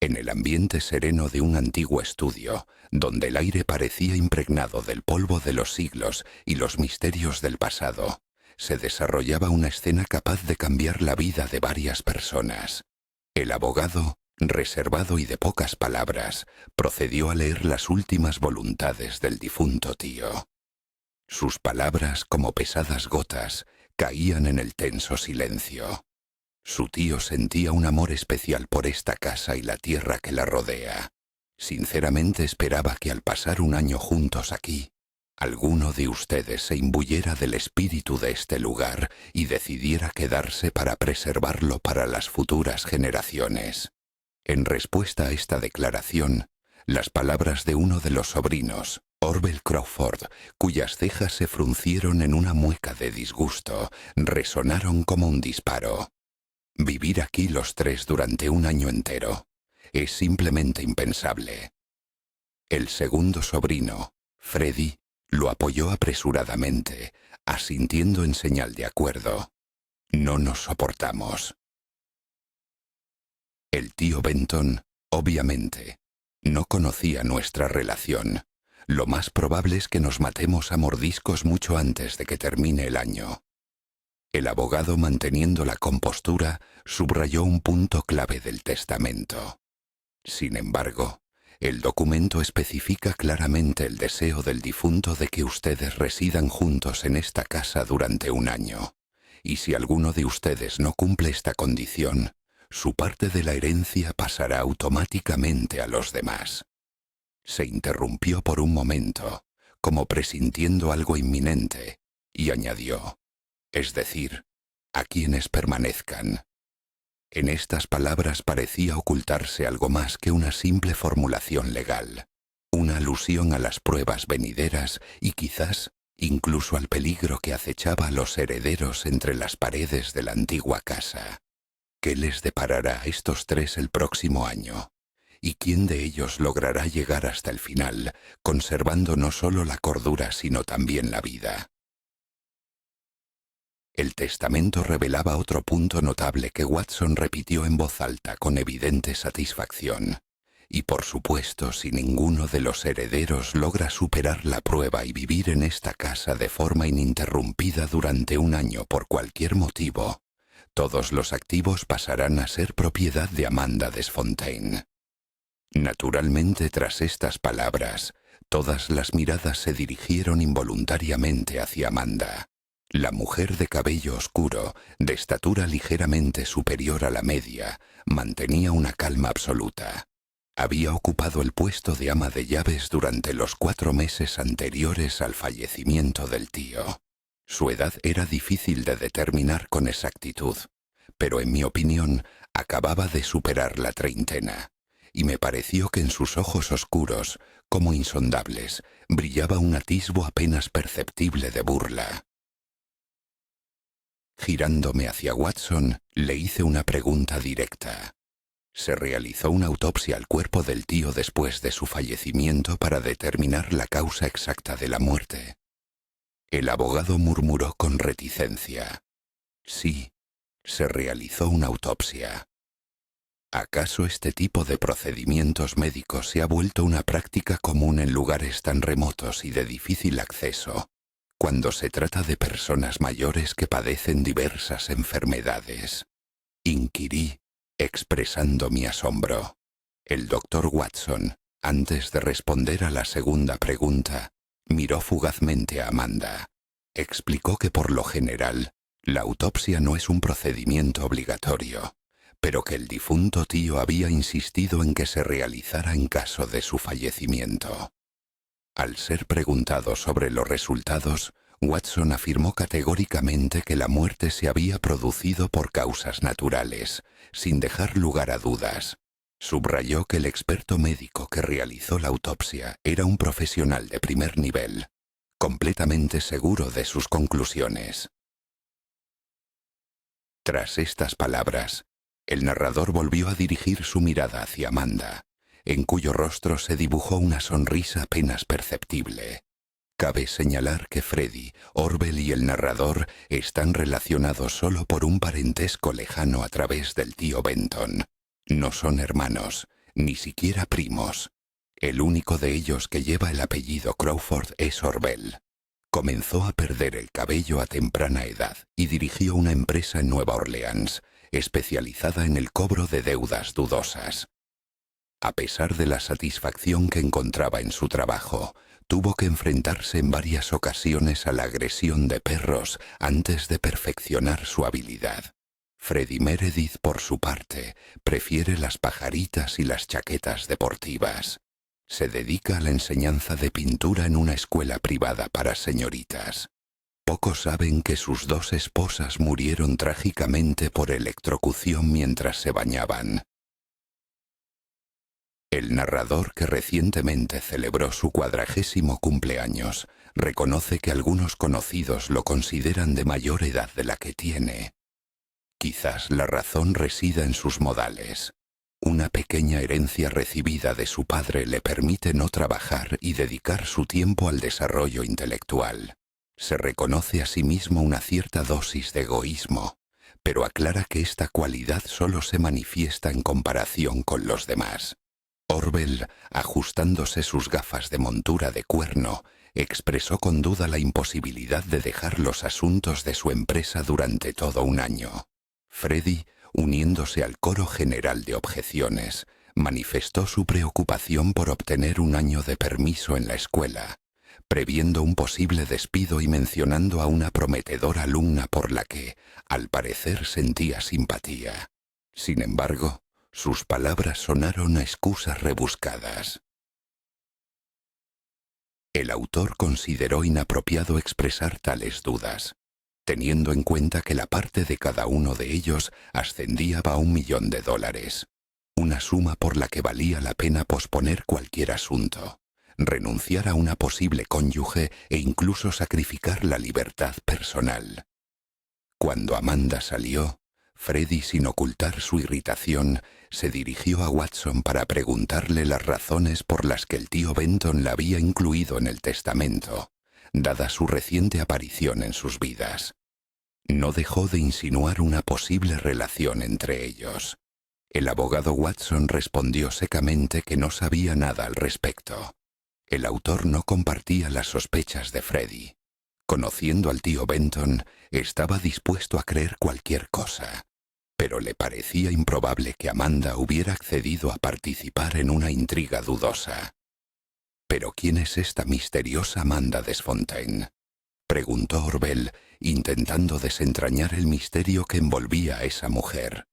En el ambiente sereno de un antiguo estudio, donde el aire parecía impregnado del polvo de los siglos y los misterios del pasado, se desarrollaba una escena capaz de cambiar la vida de varias personas. El abogado, reservado y de pocas palabras, procedió a leer las últimas voluntades del difunto tío. Sus palabras, como pesadas gotas, caían en el tenso silencio. Su tío sentía un amor especial por esta casa y la tierra que la rodea. Sinceramente esperaba que al pasar un año juntos aquí, alguno de ustedes se imbuyera del espíritu de este lugar y decidiera quedarse para preservarlo para las futuras generaciones. En respuesta a esta declaración, las palabras de uno de los sobrinos, Orville Crawford, cuyas cejas se fruncieron en una mueca de disgusto, resonaron como un disparo. Vivir aquí los tres durante un año entero es simplemente impensable. El segundo sobrino, Freddie, lo apoyó apresuradamente, asintiendo en señal de acuerdo. No nos soportamos. El tío Benton, obviamente, no conocía nuestra relación. Lo más probable es que nos matemos a mordiscos mucho antes de que termine el año. El abogado, manteniendo la compostura, subrayó un punto clave del testamento. Sin embargo, el documento especifica claramente el deseo del difunto de que ustedes residan juntos en esta casa durante un año, y si alguno de ustedes no cumple esta condición, su parte de la herencia pasará automáticamente a los demás. Se interrumpió por un momento, como presintiendo algo inminente, y añadió: es decir, a quienes permanezcan. En estas palabras parecía ocultarse algo más que una simple formulación legal, una alusión a las pruebas venideras y quizás incluso al peligro que acechaba a los herederos entre las paredes de la antigua casa. ¿Qué les deparará a estos tres el próximo año? ¿Y quién de ellos logrará llegar hasta el final, conservando no solo la cordura sino también la vida? El testamento revelaba otro punto notable que Watson repitió en voz alta con evidente satisfacción. Y por supuesto, si ninguno de los herederos logra superar la prueba y vivir en esta casa de forma ininterrumpida durante un año por cualquier motivo, todos los activos pasarán a ser propiedad de Amanda Desfontaine. Naturalmente, tras estas palabras, todas las miradas se dirigieron involuntariamente hacia Amanda. La mujer de cabello oscuro, de estatura ligeramente superior a la media, mantenía una calma absoluta. Había ocupado el puesto de ama de llaves durante los 4 meses anteriores al fallecimiento del tío. Su edad era difícil de determinar con exactitud, pero en mi opinión acababa de superar la treintena, y me pareció que en sus ojos oscuros, como insondables, brillaba un atisbo apenas perceptible de burla. Girándome hacia Watson, le hice una pregunta directa. ¿Se realizó una autopsia al cuerpo del tío después de su fallecimiento para determinar la causa exacta de la muerte? El abogado murmuró con reticencia. Sí, se realizó una autopsia. ¿Acaso este tipo de procedimientos médicos se ha vuelto una práctica común en lugares tan remotos y de difícil acceso, cuando se trata de personas mayores que padecen diversas enfermedades? Inquirí, expresando mi asombro. El doctor Watson, antes de responder a la segunda pregunta, miró fugazmente a Amanda. Explicó que por lo general, la autopsia no es un procedimiento obligatorio, pero que el difunto tío había insistido en que se realizara en caso de su fallecimiento. Al ser preguntado sobre los resultados, Watson afirmó categóricamente que la muerte se había producido por causas naturales, sin dejar lugar a dudas. Subrayó que el experto médico que realizó la autopsia era un profesional de primer nivel, completamente seguro de sus conclusiones. Tras estas palabras, el narrador volvió a dirigir su mirada hacia Amanda, en cuyo rostro se dibujó una sonrisa apenas perceptible. Cabe señalar que Freddie, Orville y el narrador están relacionados solo por un parentesco lejano a través del tío Benton. No son hermanos, ni siquiera primos. El único de ellos que lleva el apellido Crawford es Orville. Comenzó a perder el cabello a temprana edad y dirigió una empresa en Nueva Orleans, especializada en el cobro de deudas dudosas. A pesar de la satisfacción que encontraba en su trabajo, tuvo que enfrentarse en varias ocasiones a la agresión de perros antes de perfeccionar su habilidad. Freddie Meredith, por su parte, prefiere las pajaritas y las chaquetas deportivas. Se dedica a la enseñanza de pintura en una escuela privada para señoritas. Pocos saben que sus 2 esposas murieron trágicamente por electrocución mientras se bañaban. El narrador, que recientemente celebró su 40º cumpleaños, reconoce que algunos conocidos lo consideran de mayor edad de la que tiene. Quizás la razón resida en sus modales. Una pequeña herencia recibida de su padre le permite no trabajar y dedicar su tiempo al desarrollo intelectual. Se reconoce a sí mismo una cierta dosis de egoísmo, pero aclara que esta cualidad solo se manifiesta en comparación con los demás. Orville, ajustándose sus gafas de montura de cuerno, expresó con duda la imposibilidad de dejar los asuntos de su empresa durante todo un año. Freddie, uniéndose al coro general de objeciones, manifestó su preocupación por obtener un año de permiso en la escuela, previendo un posible despido y mencionando a una prometedora alumna por la que, al parecer, sentía simpatía. Sin embargo, sus palabras sonaron a excusas rebuscadas. El autor consideró inapropiado expresar tales dudas, teniendo en cuenta que la parte de cada uno de ellos ascendía a $1 millón, una suma por la que valía la pena posponer cualquier asunto, renunciar a una posible cónyuge e incluso sacrificar la libertad personal. Cuando Amanda salió, Freddie, sin ocultar su irritación, se dirigió a Watson para preguntarle las razones por las que el tío Benton la había incluido en el testamento, dada su reciente aparición en sus vidas. No dejó de insinuar una posible relación entre ellos. El abogado Watson respondió secamente que no sabía nada al respecto. El autor no compartía las sospechas de Freddie. Conociendo al tío Benton, estaba dispuesto a creer cualquier cosa, pero le parecía improbable que Amanda hubiera accedido a participar en una intriga dudosa. ¿Pero quién es esta misteriosa Amanda Desfontaine?, preguntó Orville, intentando desentrañar el misterio que envolvía a esa mujer.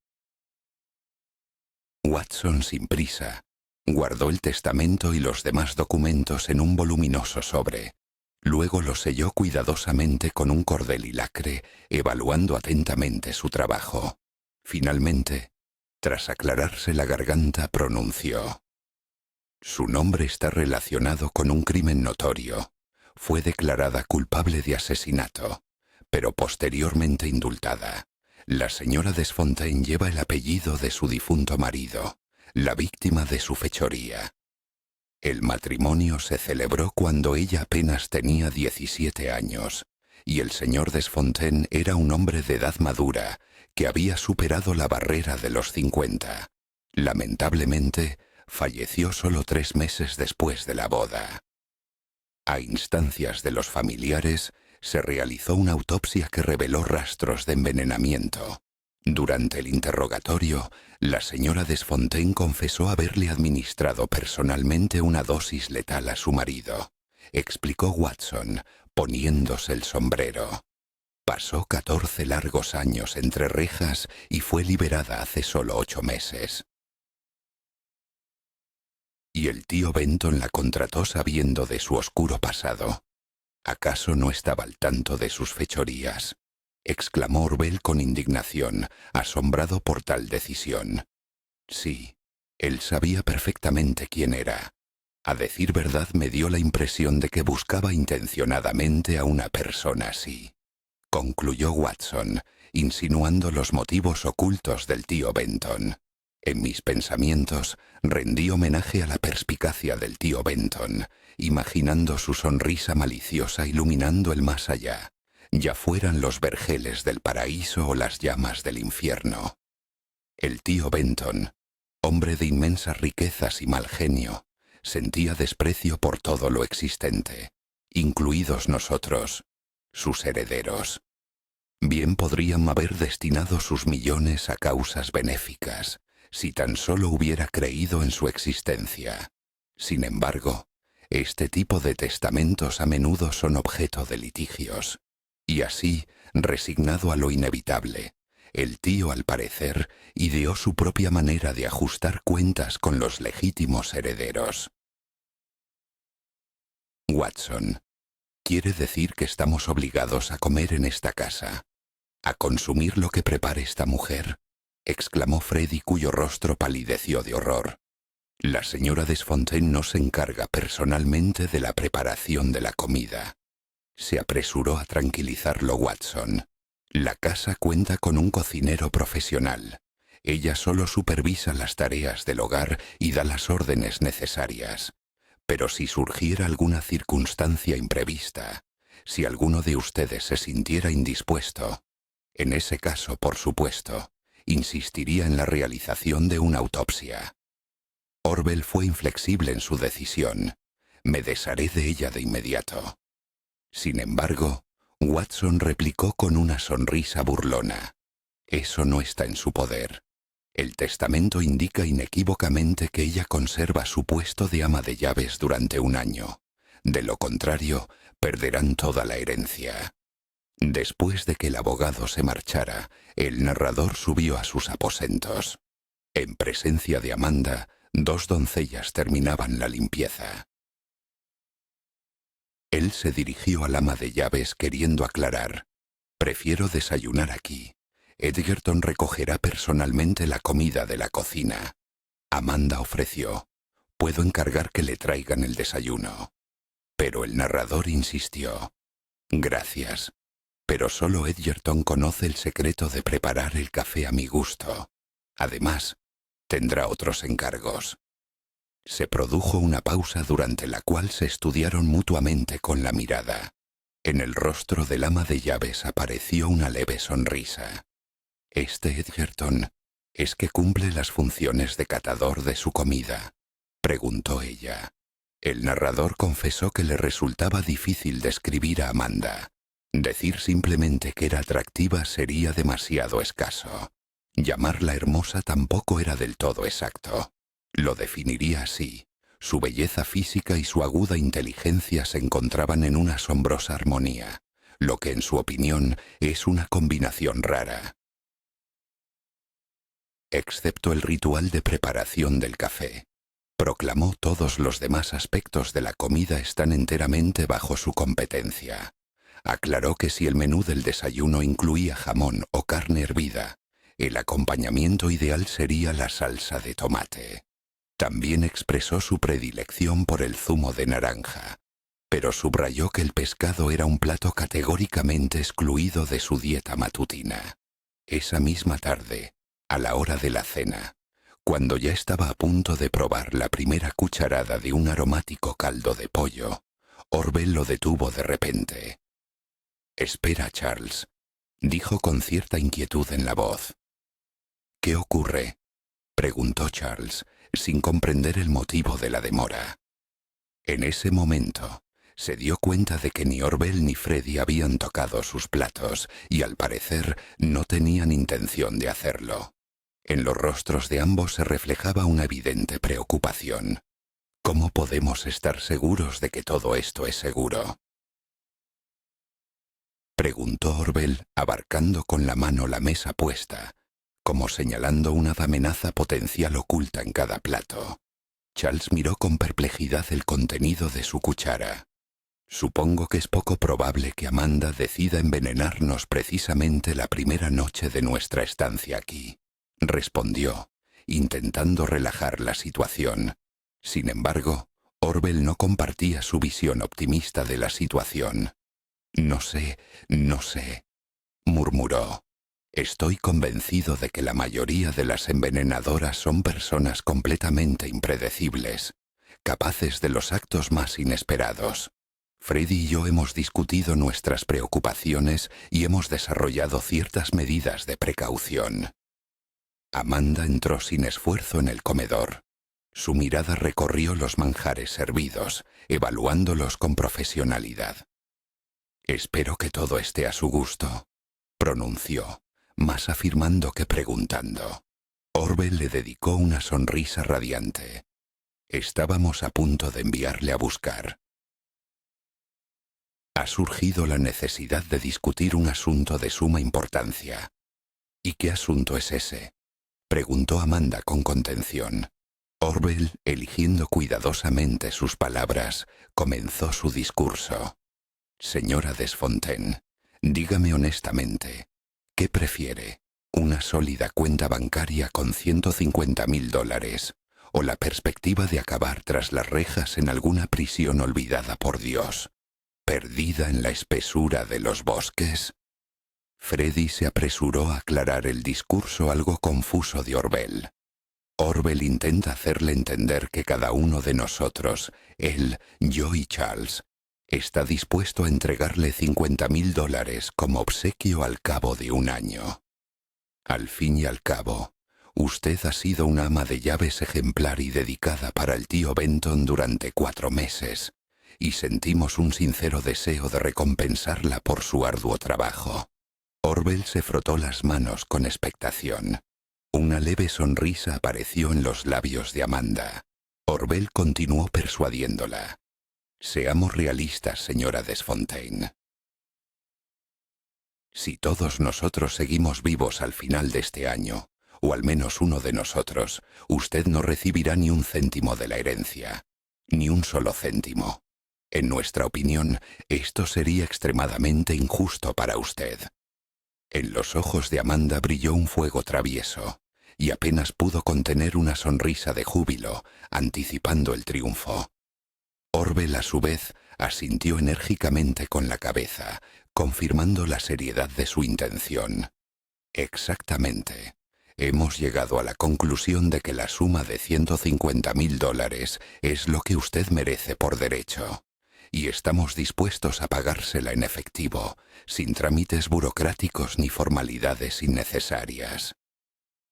Watson, sin prisa, guardó el testamento y los demás documentos en un voluminoso sobre. Luego lo selló cuidadosamente con un cordel y lacre, evaluando atentamente su trabajo. Finalmente, tras aclararse la garganta, pronunció: «Su nombre está relacionado con un crimen notorio. Fue declarada culpable de asesinato, pero posteriormente indultada. La señora Desfontaine lleva el apellido de su difunto marido, la víctima de su fechoría. El matrimonio se celebró cuando ella apenas tenía 17 años, y el señor Desfontaine era un hombre de edad madura que había superado la barrera de los 50. Lamentablemente, falleció solo 3 meses después de la boda. A instancias de los familiares, se realizó una autopsia que reveló rastros de envenenamiento. Durante el interrogatorio, la señora Desfontaine confesó haberle administrado personalmente una dosis letal a su marido, explicó Watson, poniéndose el sombrero. Pasó 14 largos años entre rejas y fue liberada hace solo 8 meses. Y el tío Benton la contrató sabiendo de su oscuro pasado. ¿Acaso no estaba al tanto de sus fechorías?, exclamó Orville con indignación, asombrado por tal decisión. Sí, él sabía perfectamente quién era. A decir verdad, me dio la impresión de que buscaba intencionadamente a una persona así, concluyó Watson, insinuando los motivos ocultos del tío Benton. En mis pensamientos rendí homenaje a la perspicacia del tío Benton, imaginando su sonrisa maliciosa iluminando el más allá, ya fueran los vergeles del paraíso o las llamas del infierno. El tío Benton, Hombre de inmensas riquezas y mal genio, sentía desprecio por todo lo existente, incluidos nosotros, sus herederos. Bien podrían haber destinado sus millones a causas benéficas, si tan solo hubiera creído en su existencia. Sin embargo, este tipo de testamentos a menudo son objeto de litigios. Y así, resignado a lo inevitable, el tío, al parecer, ideó su propia manera de ajustar cuentas con los legítimos herederos. Watson, ¿quiere decir que estamos obligados a comer en esta casa? ¿A consumir lo que prepare esta mujer?, exclamó Freddy, cuyo rostro palideció de horror. La señora Desfontaine no se encarga personalmente de la preparación de la comida. Se apresuró a tranquilizarlo Watson. La casa cuenta con un cocinero profesional. Ella solo supervisa las tareas del hogar y da las órdenes necesarias. Pero si surgiera alguna circunstancia imprevista, si alguno de ustedes se sintiera indispuesto, en ese caso, por supuesto, insistiría en la realización de una autopsia. Orwell fue inflexible en su decisión. Me desharé de ella de inmediato. Sin embargo, Watson replicó con una sonrisa burlona. Eso no está en su poder. El testamento indica inequívocamente que ella conserva su puesto de ama de llaves durante 1 año. De lo contrario, perderán toda la herencia. Después de que el abogado se marchara, el narrador subió a sus aposentos. En presencia de Amanda, 2 doncellas terminaban la limpieza. Él se dirigió al ama de llaves queriendo aclarar: prefiero desayunar aquí. Edgerton recogerá personalmente la comida de la cocina. Amanda ofreció: puedo encargar que le traigan el desayuno. Pero el narrador insistió: gracias, pero solo Edgerton conoce el secreto de preparar el café a mi gusto. Además, tendrá otros encargos. Se produjo una pausa durante la cual se estudiaron mutuamente con la mirada. En el rostro del ama de llaves apareció una leve sonrisa. «¿Este Edgerton es que cumple las funciones de catador de su comida?», preguntó ella. El narrador confesó que le resultaba difícil describir a Amanda. Decir simplemente que era atractiva sería demasiado escaso. Llamarla hermosa tampoco era del todo exacto. Lo definiría así: su belleza física y su aguda inteligencia se encontraban en una asombrosa armonía, lo que en su opinión es una combinación rara. Excepto el ritual de preparación del café, proclamó, todos los demás aspectos de la comida están enteramente bajo su competencia. Aclaró que si el menú del desayuno incluía jamón o carne hervida, el acompañamiento ideal sería la salsa de tomate. También expresó su predilección por el zumo de naranja, pero subrayó que el pescado era un plato categóricamente excluido de su dieta matutina. Esa misma tarde, a la hora de la cena, cuando ya estaba a punto de probar la primera cucharada de un aromático caldo de pollo, Orwell lo detuvo de repente. «Espera, Charles», dijo con cierta inquietud en la voz. «¿Qué ocurre?», preguntó Charles, sin comprender el motivo de la demora. En ese momento, se dio cuenta de que ni Orwell ni Freddy habían tocado sus platos y, al parecer, no tenían intención de hacerlo. En los rostros de ambos se reflejaba una evidente preocupación. ¿Cómo podemos estar seguros de que todo esto es seguro?, preguntó Orwell, abarcando con la mano la mesa puesta, como señalando una amenaza potencial oculta en cada plato. Charles miró con perplejidad el contenido de su cuchara. «Supongo que es poco probable que Amanda decida envenenarnos precisamente la primera noche de nuestra estancia aquí», respondió, intentando relajar la situación. Sin embargo, Orwell no compartía su visión optimista de la situación. «No sé», murmuró. «Estoy convencido de que la mayoría de las envenenadoras son personas completamente impredecibles, capaces de los actos más inesperados. Freddy y yo hemos discutido nuestras preocupaciones y hemos desarrollado ciertas medidas de precaución». Amanda entró sin esfuerzo en el comedor. Su mirada recorrió los manjares servidos, evaluándolos con profesionalidad. «Espero que todo esté a su gusto», pronunció, más afirmando que preguntando. Orwell le dedicó una sonrisa radiante. Estábamos a punto de enviarle a buscar. Ha surgido la necesidad de discutir un asunto de suma importancia. ¿Y qué asunto es ese?, preguntó Amanda con contención. Orwell, eligiendo cuidadosamente sus palabras, comenzó su discurso. «Señora Desfontaine, dígame honestamente, ¿qué prefiere? ¿Una sólida cuenta bancaria con $150.000 o la perspectiva de acabar tras las rejas en alguna prisión olvidada por Dios, perdida en la espesura de los bosques?» Freddy se apresuró a aclarar el discurso algo confuso de Orwell. Orwell intenta hacerle entender que cada uno de nosotros, él, yo y Charles, está dispuesto a entregarle $50.000 como obsequio al cabo de un año. Al fin y al cabo, usted ha sido una ama de llaves ejemplar y dedicada para el tío Benton durante 4 meses, y sentimos un sincero deseo de recompensarla por su arduo trabajo. Orwell se frotó las manos con expectación. Una leve sonrisa apareció en los labios de Amanda. Orwell continuó persuadiéndola. «Seamos realistas, señora Desfontaine. Si todos nosotros seguimos vivos al final de este año, o al menos uno de nosotros, usted no recibirá ni un céntimo de la herencia. Ni un solo céntimo. En nuestra opinión, esto sería extremadamente injusto para usted». En los ojos de Amanda brilló un fuego travieso, y apenas pudo contener una sonrisa de júbilo, anticipando el triunfo. Orwell, a su vez, asintió enérgicamente con la cabeza, confirmando la seriedad de su intención. «Exactamente. Hemos llegado a la conclusión de que la suma de $150.000 es lo que usted merece por derecho, y estamos dispuestos a pagársela en efectivo, sin trámites burocráticos ni formalidades innecesarias».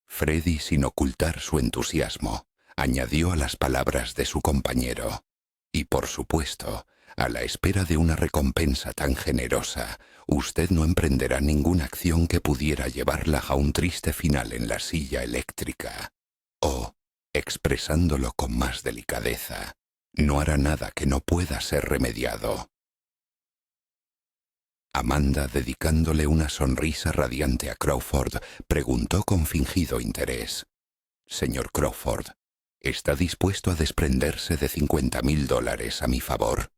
Freddy, sin ocultar su entusiasmo, añadió a las palabras de su compañero. «Y por supuesto, a la espera de una recompensa tan generosa, usted no emprenderá ninguna acción que pudiera llevarla a un triste final en la silla eléctrica. O, expresándolo con más delicadeza, no hará nada que no pueda ser remediado». Amanda, dedicándole una sonrisa radiante a Crawford, preguntó con fingido interés. «Señor Crawford, ¿está dispuesto a desprenderse de $50.000 a mi favor?»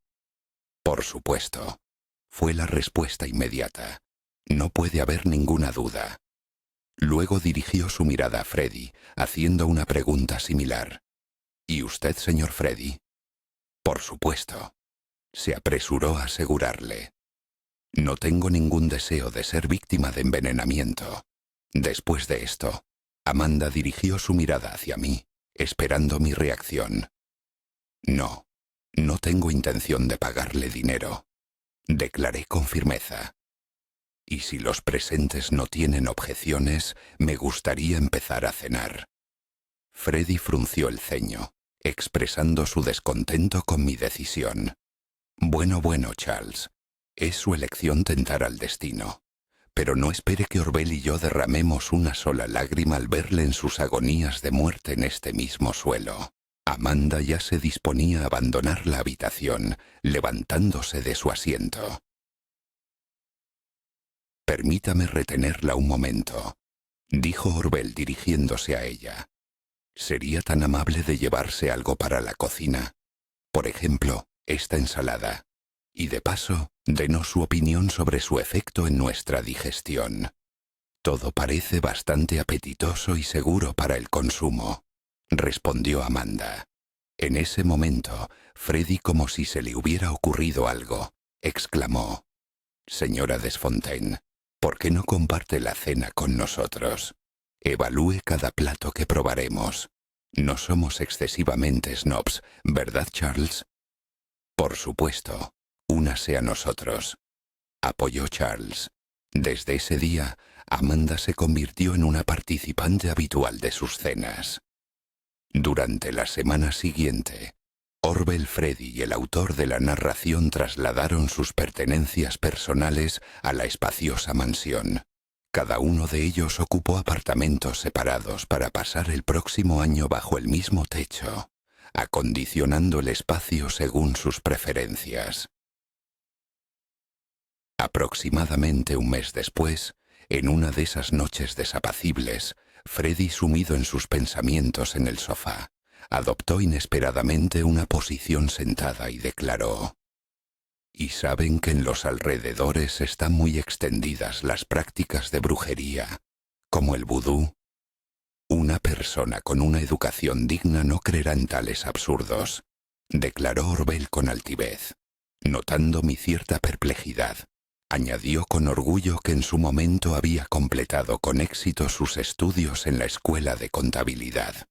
«Por supuesto», fue la respuesta inmediata. «No puede haber ninguna duda». Luego dirigió su mirada a Freddy, haciendo una pregunta similar. «¿Y usted, señor Freddy?» «Por supuesto», se apresuró a asegurarle. «No tengo ningún deseo de ser víctima de envenenamiento». Después de esto, Amanda dirigió su mirada hacia mí, esperando mi reacción. «No, no tengo intención de pagarle dinero», declaré con firmeza. «Y si los presentes no tienen objeciones, me gustaría empezar a cenar». Freddy frunció el ceño, expresando su descontento con mi decisión. Bueno, Charles. Es su elección tentar al destino, pero no espere que Orwell y yo derramemos una sola lágrima al verle en sus agonías de muerte en este mismo suelo. Amanda ya se disponía a abandonar la habitación, levantándose de su asiento. «Permítame retenerla un momento», dijo Orwell dirigiéndose a ella. «¿Sería tan amable de llevarse algo para la cocina? Por ejemplo, esta ensalada. Y de paso, denos su opinión sobre su efecto en nuestra digestión. Todo parece bastante apetitoso y seguro para el consumo», respondió Amanda. En ese momento, Freddy, como si se le hubiera ocurrido algo, exclamó: «Señora Desfontaine, ¿por qué no comparte la cena con nosotros? Evalúe cada plato que probaremos. No somos excesivamente snobs, ¿verdad, Charles?» «Por supuesto. Únase a nosotros», apoyó Charles. Desde ese día, Amanda se convirtió en una participante habitual de sus cenas. Durante la semana siguiente, Orwell, Freddy y el autor de la narración trasladaron sus pertenencias personales a la espaciosa mansión. Cada uno de ellos ocupó apartamentos separados para pasar el próximo año bajo el mismo techo, acondicionando el espacio según sus preferencias. Aproximadamente un mes después, en una de esas noches desapacibles, Freddy, sumido en sus pensamientos en el sofá, adoptó inesperadamente una posición sentada y declaró: «¿Y saben que en los alrededores están muy extendidas las prácticas de brujería, como el vudú? Una persona con una educación digna no creerá en tales absurdos», declaró Orwell con altivez. Notando mi cierta perplejidad, añadió con orgullo que en su momento había completado con éxito sus estudios en la escuela de contabilidad.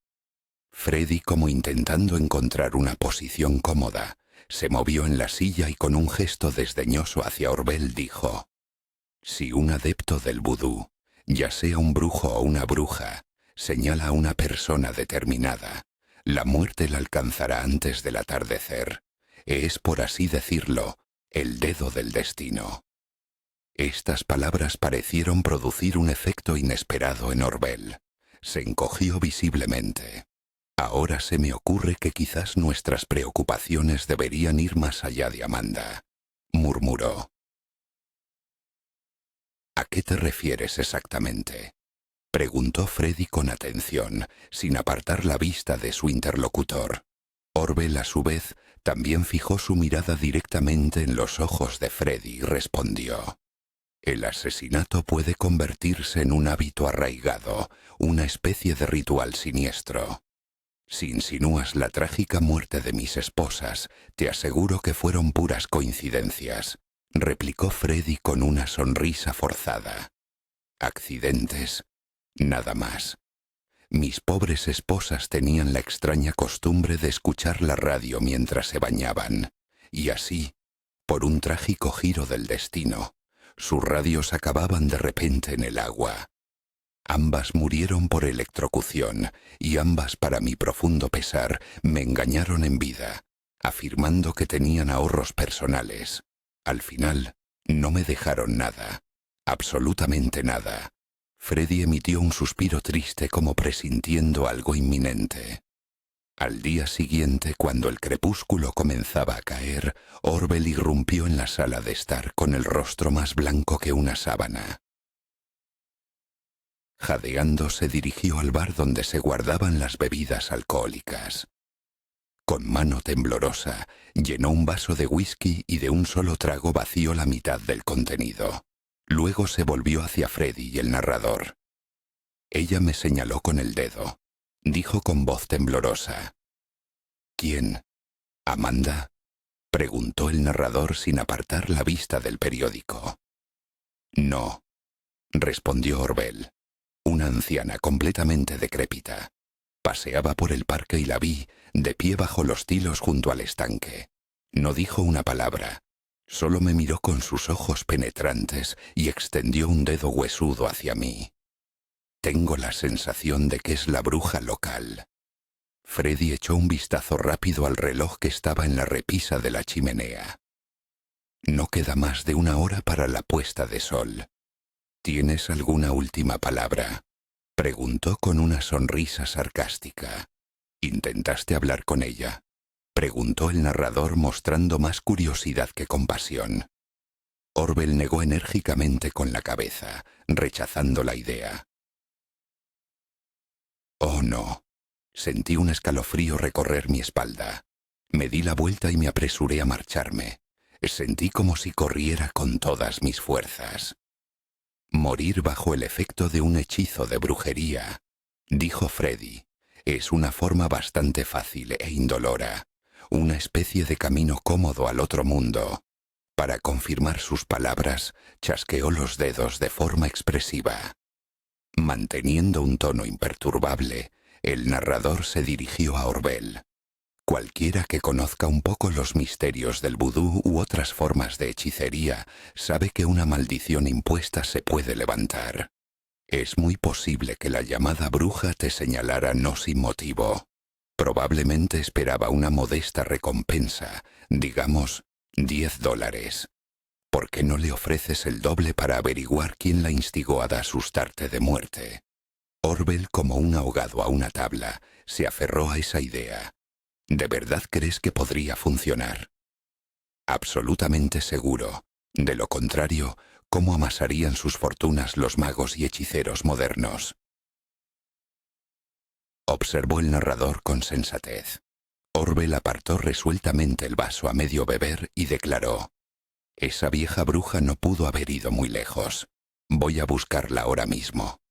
Freddy, como intentando encontrar una posición cómoda, se movió en la silla y con un gesto desdeñoso hacia Orwell dijo: «Si un adepto del vudú, ya sea un brujo o una bruja, señala a una persona determinada, la muerte la alcanzará antes del atardecer. Es, por así decirlo, el dedo del destino». Estas palabras parecieron producir un efecto inesperado en Orwell. Se encogió visiblemente. «Ahora se me ocurre que quizás nuestras preocupaciones deberían ir más allá de Amanda», murmuró. «¿A qué te refieres exactamente?», preguntó Freddy con atención, sin apartar la vista de su interlocutor. Orwell, a su vez, también fijó su mirada directamente en los ojos de Freddy y respondió: «El asesinato puede convertirse en un hábito arraigado, una especie de ritual siniestro. Si insinúas la trágica muerte de mis esposas, te aseguro que fueron puras coincidencias», replicó Freddy con una sonrisa forzada. «Accidentes, nada más. Mis pobres esposas tenían la extraña costumbre de escuchar la radio mientras se bañaban, y así, por un trágico giro del destino, sus radios acababan de repente en el agua. Ambas murieron por electrocución y ambas, para mi profundo pesar, me engañaron en vida, afirmando que tenían ahorros personales. Al final, no me dejaron nada, absolutamente nada». Freddy emitió un suspiro triste como presintiendo algo inminente. Al día siguiente, cuando el crepúsculo comenzaba a caer, Orwell irrumpió en la sala de estar con el rostro más blanco que una sábana. Jadeando, se dirigió al bar donde se guardaban las bebidas alcohólicas. Con mano temblorosa, llenó un vaso de whisky y de un solo trago vació la mitad del contenido. Luego se volvió hacia Freddy y el narrador. «Ella me señaló con el dedo», dijo con voz temblorosa. «¿Quién? ¿Amanda?», preguntó el narrador sin apartar la vista del periódico. «No», respondió Orwell. «Una anciana completamente decrépita. Paseaba por el parque y la vi, de pie bajo los tilos junto al estanque. No dijo una palabra. Solo me miró con sus ojos penetrantes y extendió un dedo huesudo hacia mí. Tengo la sensación de que es la bruja local». Freddy echó un vistazo rápido al reloj que estaba en la repisa de la chimenea. «No queda más de una hora para la puesta de sol. ¿Tienes alguna última palabra?», preguntó con una sonrisa sarcástica. «¿Intentaste hablar con ella?», preguntó el narrador mostrando más curiosidad que compasión. Orwell negó enérgicamente con la cabeza, rechazando la idea. «Oh, no». Sentí un escalofrío recorrer mi espalda. Me di la vuelta y me apresuré a marcharme. Sentí como si corriera con todas mis fuerzas. «Morir bajo el efecto de un hechizo de brujería», dijo Freddy, «es una forma bastante fácil e indolora, una especie de camino cómodo al otro mundo». Para confirmar sus palabras, chasqueó los dedos de forma expresiva. Manteniendo un tono imperturbable, el narrador se dirigió a Orwell. «Cualquiera que conozca un poco los misterios del vudú u otras formas de hechicería sabe que una maldición impuesta se puede levantar. Es muy posible que la llamada bruja te señalara no sin motivo. Probablemente esperaba una modesta recompensa, digamos, $10. ¿Por qué no le ofreces el doble para averiguar quién la instigó a asustarte de muerte? Orwell, como un ahogado a una tabla, se aferró a esa idea. ¿De verdad crees que podría funcionar? Absolutamente seguro. De lo contrario, ¿cómo amasarían sus fortunas los magos y hechiceros modernos? Observó el narrador con sensatez. Orwell apartó resueltamente el vaso a medio beber y declaró: «Esa vieja bruja no pudo haber ido muy lejos. Voy a buscarla ahora mismo».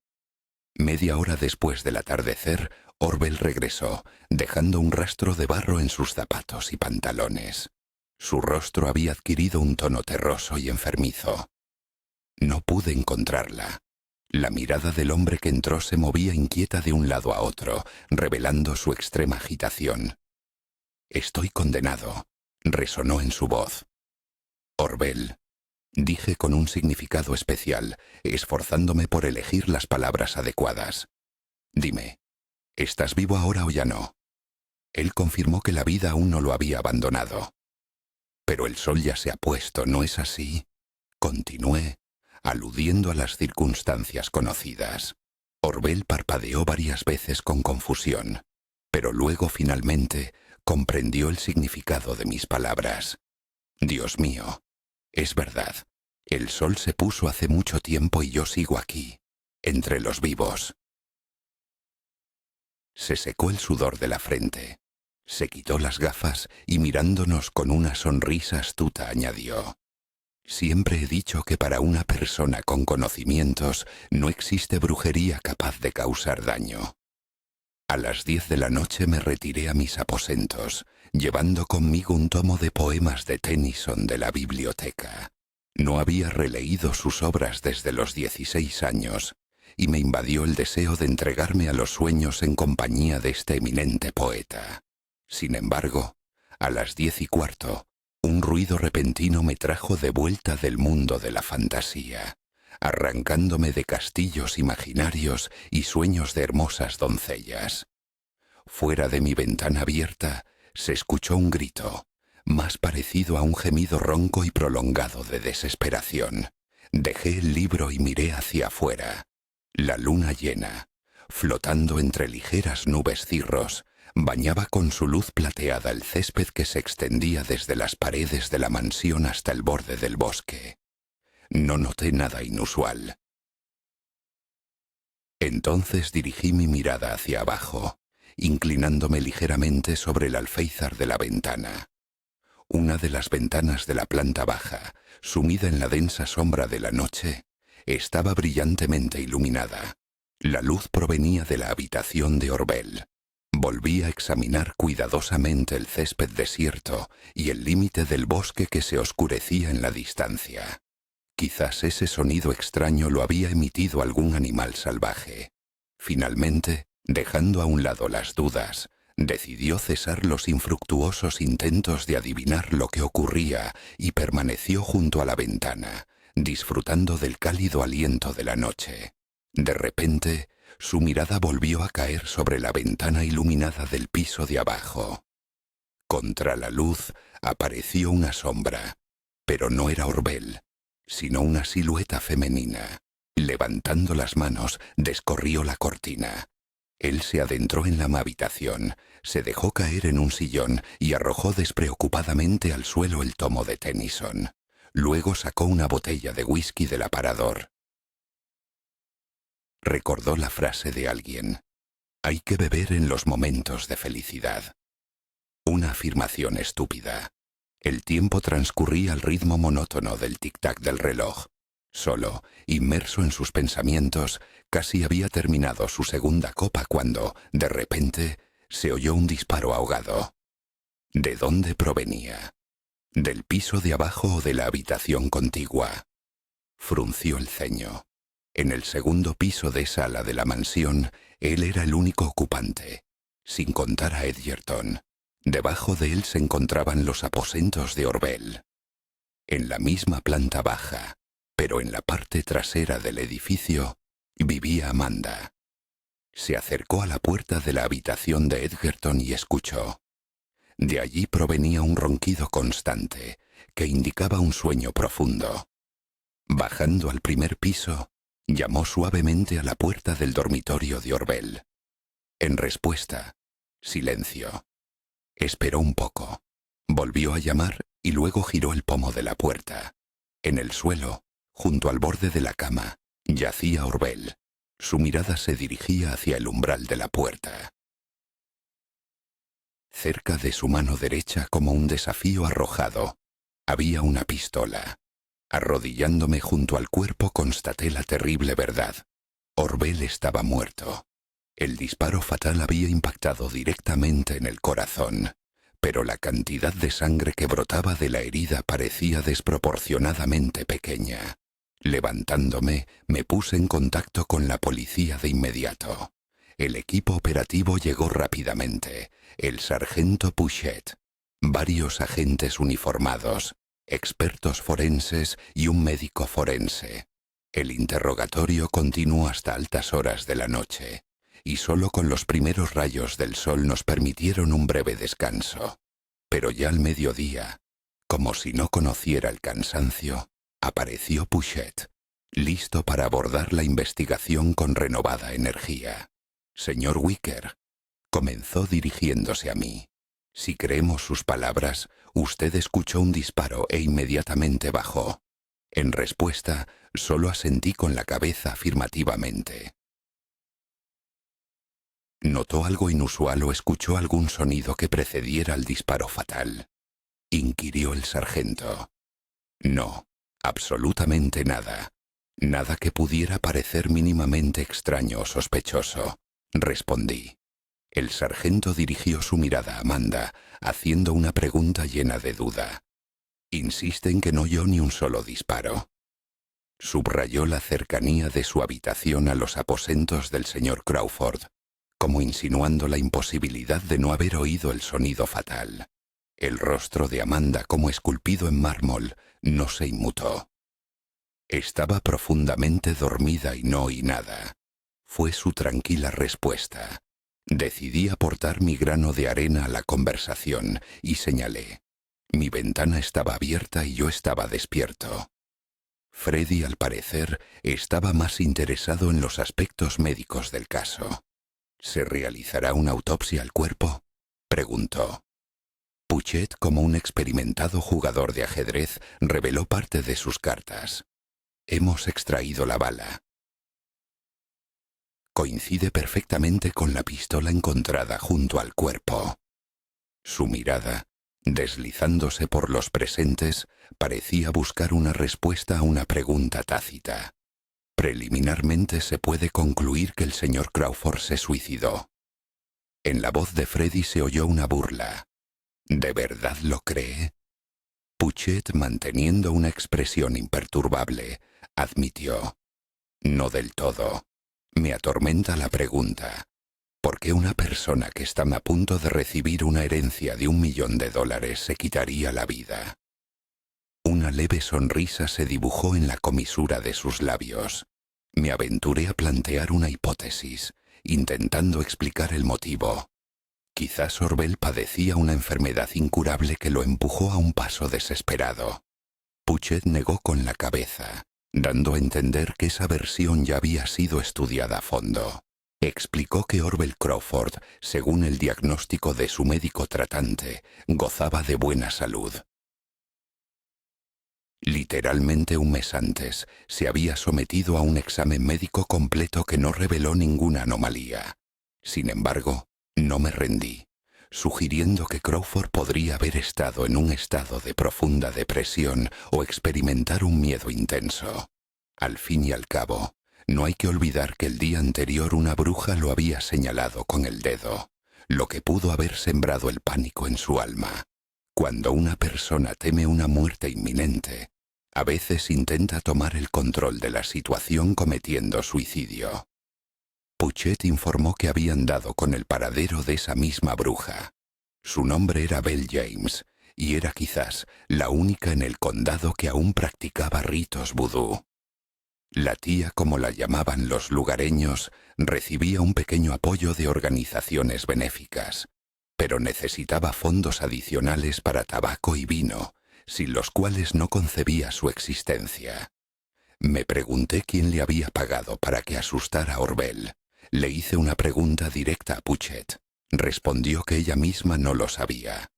Media hora después del atardecer, Orwell regresó, dejando un rastro de barro en sus zapatos y pantalones. Su rostro había adquirido un tono terroso y enfermizo. No pude encontrarla. La mirada del hombre que entró se movía inquieta de un lado a otro, revelando su extrema agitación. «Estoy condenado», resonó en su voz. «Orwell», dije con un significado especial, esforzándome por elegir las palabras adecuadas. «Dime, ¿estás vivo ahora o ya no?» Él confirmó que la vida aún no lo había abandonado. «Pero el sol ya se ha puesto, ¿no es así?», continué, aludiendo a las circunstancias conocidas. Orwell parpadeó varias veces con confusión, pero luego finalmente comprendió el significado de mis palabras. «Dios mío, es verdad. El sol se puso hace mucho tiempo y yo sigo aquí, entre los vivos». Se secó el sudor de la frente, se quitó las gafas y mirándonos con una sonrisa astuta añadió: «Siempre he dicho que para una persona con conocimientos no existe brujería capaz de causar daño». A las 10 de la noche me retiré a mis aposentos, llevando conmigo un tomo de poemas de Tennyson de la biblioteca. No había releído sus obras desde los 16 años, y me invadió el deseo de entregarme a los sueños en compañía de este eminente poeta. Sin embargo, a las 10:15, un ruido repentino me trajo de vuelta del mundo de la fantasía, arrancándome de castillos imaginarios y sueños de hermosas doncellas. Fuera de mi ventana abierta se escuchó un grito, más parecido a un gemido ronco y prolongado de desesperación. Dejé el libro y miré hacia afuera. La luna llena, flotando entre ligeras nubes cirros, bañaba con su luz plateada el césped que se extendía desde las paredes de la mansión hasta el borde del bosque. No noté nada inusual. Entonces dirigí mi mirada hacia abajo, inclinándome ligeramente sobre el alféizar de la ventana. Una de las ventanas de la planta baja, sumida en la densa sombra de la noche, estaba brillantemente iluminada. La luz provenía de la habitación de Orwell. Volví a examinar cuidadosamente el césped desierto y el límite del bosque que se oscurecía en la distancia. Quizás ese sonido extraño lo había emitido algún animal salvaje. Finalmente, dejando a un lado las dudas, decidió cesar los infructuosos intentos de adivinar lo que ocurría y permaneció junto a la ventana, disfrutando del cálido aliento de la noche. De repente, su mirada volvió a caer sobre la ventana iluminada del piso de abajo. Contra la luz apareció una sombra, pero no era Orwell, sino una silueta femenina. Levantando las manos, descorrió la cortina. Él se adentró en la habitación, se dejó caer en un sillón y arrojó despreocupadamente al suelo el tomo de Tennyson. Luego sacó una botella de whisky del aparador. Recordó la frase de alguien: «Hay que beber en los momentos de felicidad». Una afirmación estúpida. El tiempo transcurría al ritmo monótono del tic-tac del reloj. Solo, inmerso en sus pensamientos, casi había terminado su segunda copa cuando, de repente, se oyó un disparo ahogado. ¿De dónde provenía? ¿Del piso de abajo o de la habitación contigua? Frunció el ceño. En el segundo piso de esa ala de la mansión, él era el único ocupante, sin contar a Edgerton. Debajo de él se encontraban los aposentos de Orwell. En la misma planta baja, pero en la parte trasera del edificio, vivía Amanda. Se acercó a la puerta de la habitación de Edgerton y escuchó. De allí provenía un ronquido constante que indicaba un sueño profundo. Bajando al primer piso, llamó suavemente a la puerta del dormitorio de Orville. En respuesta, silencio. Esperó un poco. Volvió a llamar y luego giró el pomo de la puerta. En el suelo, junto al borde de la cama, yacía Orville. Su mirada se dirigía hacia el umbral de la puerta. Cerca de su mano derecha, como un desafío arrojado, había una pistola. Arrodillándome junto al cuerpo, constaté la terrible verdad. Orville estaba muerto. El disparo fatal había impactado directamente en el corazón, pero la cantidad de sangre que brotaba de la herida parecía desproporcionadamente pequeña. Levantándome, me puse en contacto con la policía de inmediato. El equipo operativo llegó rápidamente. El sargento Puchette, varios agentes uniformados, expertos forenses y un médico forense. El interrogatorio continuó hasta altas horas de la noche, y solo con los primeros rayos del sol nos permitieron un breve descanso. Pero ya al mediodía, como si no conociera el cansancio, apareció Puchette, listo para abordar la investigación con renovada energía. Señor Wicker, comenzó dirigiéndose a mí. Si creemos sus palabras, usted escuchó un disparo e inmediatamente bajó. En respuesta, solo asentí con la cabeza afirmativamente. ¿Notó algo inusual o escuchó algún sonido que precediera al disparo fatal?, inquirió el sargento. No, absolutamente nada. Nada que pudiera parecer mínimamente extraño o sospechoso, respondí. El sargento dirigió su mirada a Amanda, haciendo una pregunta llena de duda. ¿Insiste en que no oyó ni un solo disparo? Subrayó la cercanía de su habitación a los aposentos del señor Crawford, como insinuando la imposibilidad de no haber oído el sonido fatal. El rostro de Amanda, como esculpido en mármol, no se inmutó. Estaba profundamente dormida y no oí nada. Fue su tranquila respuesta. Decidí aportar mi grano de arena a la conversación y señalé. Mi ventana estaba abierta y yo estaba despierto. Freddy, al parecer, estaba más interesado en los aspectos médicos del caso. ¿Se realizará una autopsia al cuerpo?, preguntó. Puchette, como un experimentado jugador de ajedrez, reveló parte de sus cartas. Hemos extraído la bala. Coincide perfectamente con la pistola encontrada junto al cuerpo. Su mirada, deslizándose por los presentes, parecía buscar una respuesta a una pregunta tácita. Preliminarmente se puede concluir que el señor Crawford se suicidó. En la voz de Freddy se oyó una burla. ¿De verdad lo cree? Puchette, manteniendo una expresión imperturbable, admitió. No del todo. Me atormenta la pregunta. ¿Por qué una persona que está a punto de recibir una herencia de $1 millón se quitaría la vida? Una leve sonrisa se dibujó en la comisura de sus labios. Me aventuré a plantear una hipótesis, intentando explicar el motivo. Quizás Orville padecía una enfermedad incurable que lo empujó a un paso desesperado. Puchette negó con la cabeza, dando a entender que esa versión ya había sido estudiada a fondo. Explicó que Orville Crawford, según el diagnóstico de su médico tratante, gozaba de buena salud. Literalmente un mes antes, se había sometido a un examen médico completo que no reveló ninguna anomalía. Sin embargo, no me rendí, sugiriendo que Crawford podría haber estado en un estado de profunda depresión o experimentar un miedo intenso. Al fin y al cabo, no hay que olvidar que el día anterior una bruja lo había señalado con el dedo, lo que pudo haber sembrado el pánico en su alma. Cuando una persona teme una muerte inminente, a veces intenta tomar el control de la situación cometiendo suicidio. Puchette informó que habían dado con el paradero de esa misma bruja. Su nombre era Belle James, y era quizás la única en el condado que aún practicaba ritos vudú. La tía, como la llamaban los lugareños, recibía un pequeño apoyo de organizaciones benéficas, pero necesitaba fondos adicionales para tabaco y vino, sin los cuales no concebía su existencia. Me pregunté quién le había pagado para que asustara a Orwell. Le hice una pregunta directa a Puchette. Respondió que ella misma no lo sabía.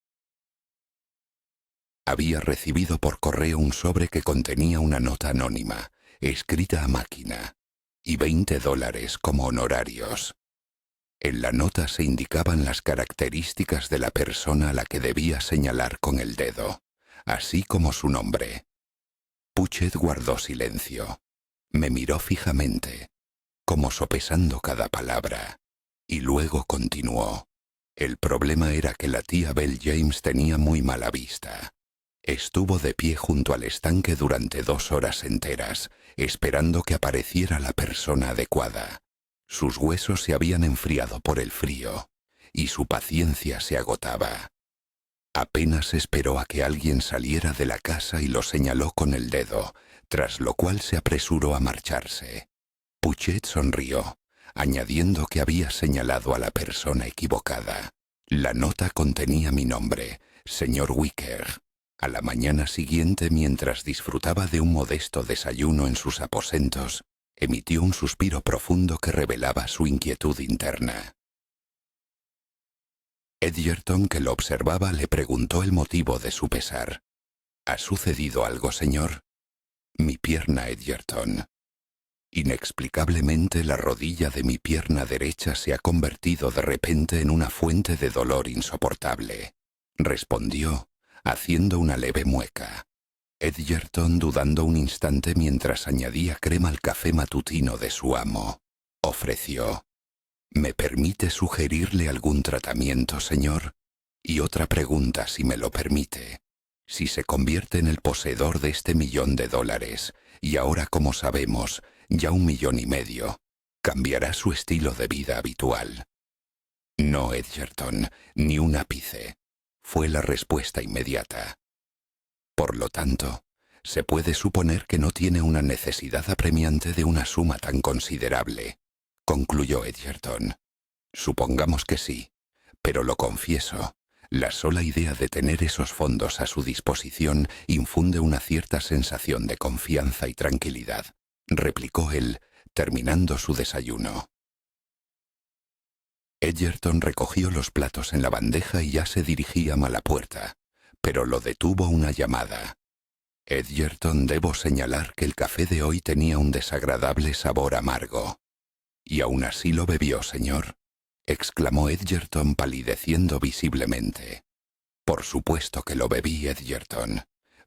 Había recibido por correo un sobre que contenía una nota anónima, escrita a máquina, y $20 como honorarios. En la nota se indicaban las características de la persona a la que debía señalar con el dedo, así como su nombre. Puchette guardó silencio. Me miró fijamente, como sopesando cada palabra, y luego continuó. El problema era que la tía Belle James tenía muy mala vista. Estuvo de pie junto al estanque durante 2 horas enteras, esperando que apareciera la persona adecuada. Sus huesos se habían enfriado por el frío, y su paciencia se agotaba. Apenas esperó a que alguien saliera de la casa y lo señaló con el dedo, tras lo cual se apresuró a marcharse. Puchette sonrió, añadiendo que había señalado a la persona equivocada. La nota contenía mi nombre, señor Wicker. A la mañana siguiente, mientras disfrutaba de un modesto desayuno en sus aposentos, emitió un suspiro profundo que revelaba su inquietud interna. Edgerton, que lo observaba, le preguntó el motivo de su pesar. ¿Ha sucedido algo, señor? Mi pierna, Edgerton. Inexplicablemente, la rodilla de mi pierna derecha se ha convertido de repente en una fuente de dolor insoportable, respondió, haciendo una leve mueca. Edgerton, dudando un instante mientras añadía crema al café matutino de su amo, ofreció: ¿Me permite sugerirle algún tratamiento, señor? Y otra pregunta, si me lo permite. Si se convierte en el poseedor de este $1.000.000, y ahora, como sabemos, ya $1,5 millones, ¿cambiará su estilo de vida habitual? No, Edgerton, ni un ápice, fue la respuesta inmediata. Por lo tanto, se puede suponer que no tiene una necesidad apremiante de una suma tan considerable, concluyó Edgerton. Supongamos que sí, pero lo confieso, la sola idea de tener esos fondos a su disposición infunde una cierta sensación de confianza y tranquilidad, replicó él, terminando su desayuno. Edgerton recogió los platos en la bandeja y ya se dirigía a la puerta, pero lo detuvo una llamada. Edgerton, debo señalar que el café de hoy tenía un desagradable sabor amargo. —¿Y aún así lo bebió, señor? —exclamó Edgerton, palideciendo visiblemente. —Por supuesto que lo bebí, Edgerton.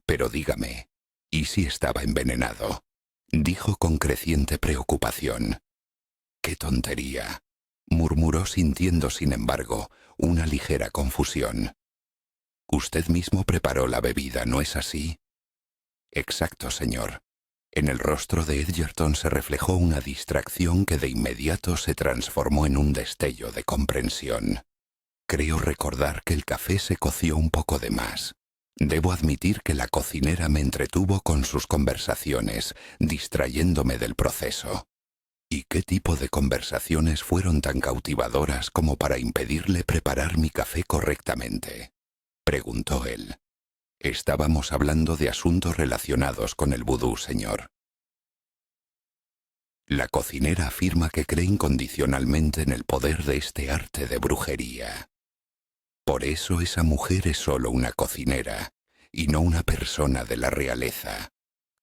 Pero dígame, ¿y si estaba envenenado? —dijo con creciente preocupación. —¡Qué tontería! —murmuró, sintiendo, sin embargo, una ligera confusión. —Usted mismo preparó la bebida, ¿no es así? —Exacto, señor. En el rostro de Edgerton se reflejó una distracción que de inmediato se transformó en un destello de comprensión. Creo recordar que el café se coció un poco de más. Debo admitir que la cocinera me entretuvo con sus conversaciones, distrayéndome del proceso. ¿Y qué tipo de conversaciones fueron tan cautivadoras como para impedirle preparar mi café correctamente? Preguntó él. Estábamos hablando de asuntos relacionados con el vudú, señor. La cocinera afirma que cree incondicionalmente en el poder de este arte de brujería. Por eso esa mujer es solo una cocinera, y no una persona de la realeza,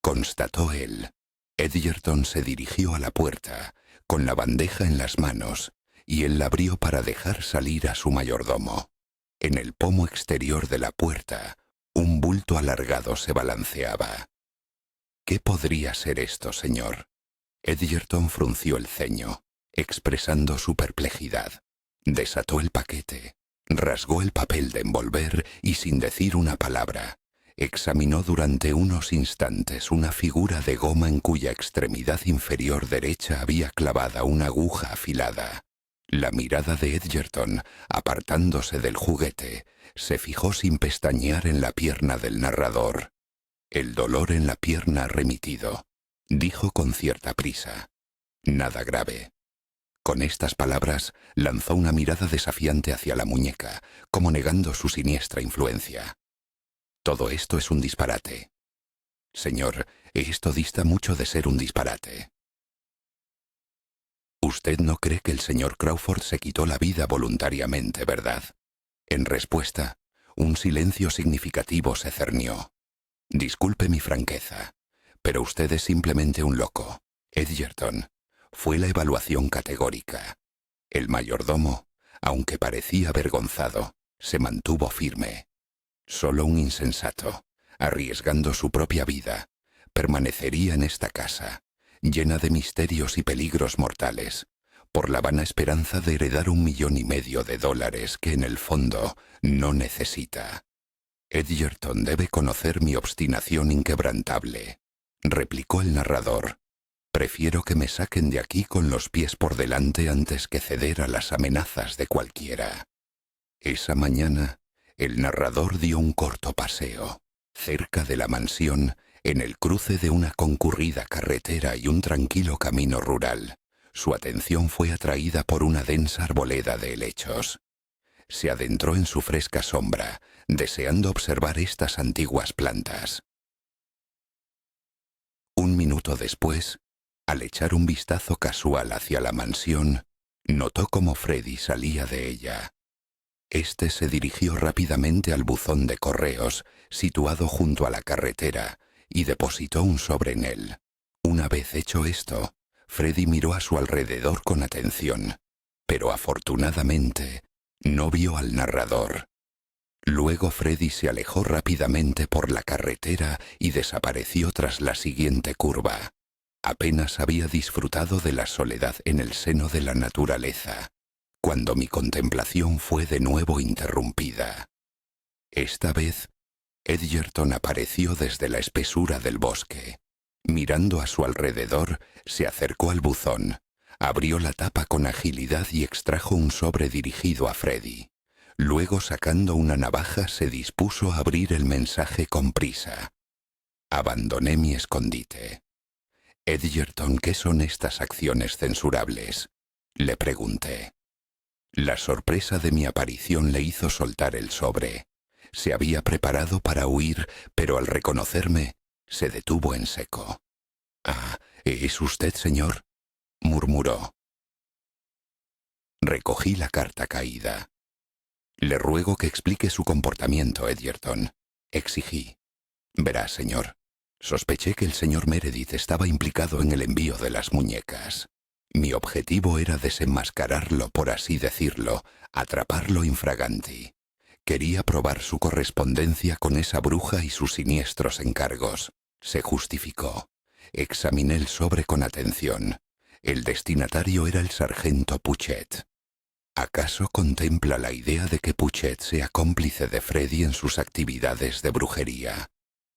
constató él. Edgerton se dirigió a la puerta, con la bandeja en las manos, y él la abrió para dejar salir a su mayordomo. En el pomo exterior de la puerta, un bulto alargado se balanceaba. ¿Qué podría ser esto, señor? Edgerton frunció el ceño, expresando su perplejidad. Desató el paquete, rasgó el papel de envolver y, sin decir una palabra, examinó durante unos instantes una figura de goma en cuya extremidad inferior derecha había clavada una aguja afilada. La mirada de Edgerton, apartándose del juguete, se fijó sin pestañear en la pierna del narrador. El dolor en la pierna ha remitido. dijo con cierta prisa. Nada grave. Con estas palabras lanzó una mirada desafiante hacia la muñeca, como negando su siniestra influencia. Todo esto es un disparate. Señor, esto dista mucho de ser un disparate. Usted no cree que el señor Crawford se quitó la vida voluntariamente, ¿verdad? En respuesta, un silencio significativo se cernió. Disculpe mi franqueza, pero usted es simplemente un loco. Edgerton, fue la evaluación categórica. El mayordomo, aunque parecía avergonzado, se mantuvo firme. Solo un insensato, arriesgando su propia vida, permanecería en esta casa, llena de misterios y peligros mortales, por la vana esperanza de heredar $1,500,000 que en el fondo no necesita. Edgerton debe conocer mi obstinación inquebrantable, replicó el narrador. Prefiero que me saquen de aquí con los pies por delante antes que ceder a las amenazas de cualquiera. Esa mañana, el narrador dio un corto paseo, cerca de la mansión, en el cruce de una concurrida carretera y un tranquilo camino rural. Su atención fue atraída por una densa arboleda de helechos. Se adentró en su fresca sombra, deseando observar estas antiguas plantas. Un minuto después, al echar un vistazo casual hacia la mansión, notó cómo Freddy salía de ella. Este se dirigió rápidamente al buzón de correos, situado junto a la carretera, y depositó un sobre en él. Una vez hecho esto, Freddy miró a su alrededor con atención, pero afortunadamente no vio al narrador. Luego Freddy se alejó rápidamente por la carretera y desapareció tras la siguiente curva. Apenas había disfrutado de la soledad en el seno de la naturaleza, cuando mi contemplación fue de nuevo interrumpida. Esta vez, Edgerton apareció desde la espesura del bosque. Mirando a su alrededor, se acercó al buzón, abrió la tapa con agilidad y extrajo un sobre dirigido a Freddy. Luego, sacando una navaja, se dispuso a abrir el mensaje con prisa. Abandoné mi escondite. Edgerton, ¿qué son estas acciones censurables?, le pregunté. La sorpresa de mi aparición le hizo soltar el sobre. Se había preparado para huir, pero al reconocerme, se detuvo en seco. «Ah, ¿es usted, señor?», murmuró. Recogí la carta caída. «Le ruego que explique su comportamiento, Edgerton», exigí. «Verá, señor, sospeché que el señor Meredith estaba implicado en el envío de las muñecas. Mi objetivo era desenmascararlo, por así decirlo, atraparlo infraganti. Quería probar su correspondencia con esa bruja y sus siniestros encargos. Se justificó. Examiné el sobre con atención. El destinatario era el sargento Puchet. ¿Acaso contempla la idea de que Puchet sea cómplice de Freddy en sus actividades de brujería?,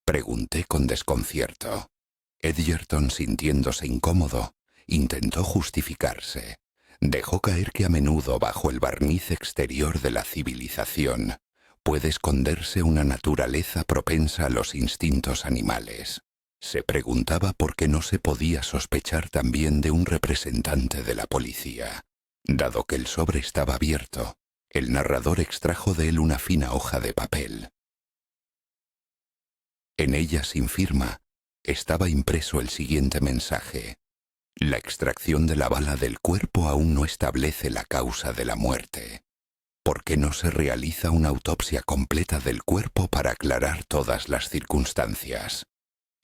pregunté con desconcierto. Edgerton, sintiéndose incómodo, intentó justificarse. Dejó caer que a menudo bajo el barniz exterior de la civilización puede esconderse una naturaleza propensa a los instintos animales. Se preguntaba por qué no se podía sospechar también de un representante de la policía. Dado que el sobre estaba abierto, el narrador extrajo de él una fina hoja de papel. En ella, sin firma, estaba impreso el siguiente mensaje: la extracción de la bala del cuerpo aún no establece la causa de la muerte. ¿Por qué no se realiza una autopsia completa del cuerpo para aclarar todas las circunstancias?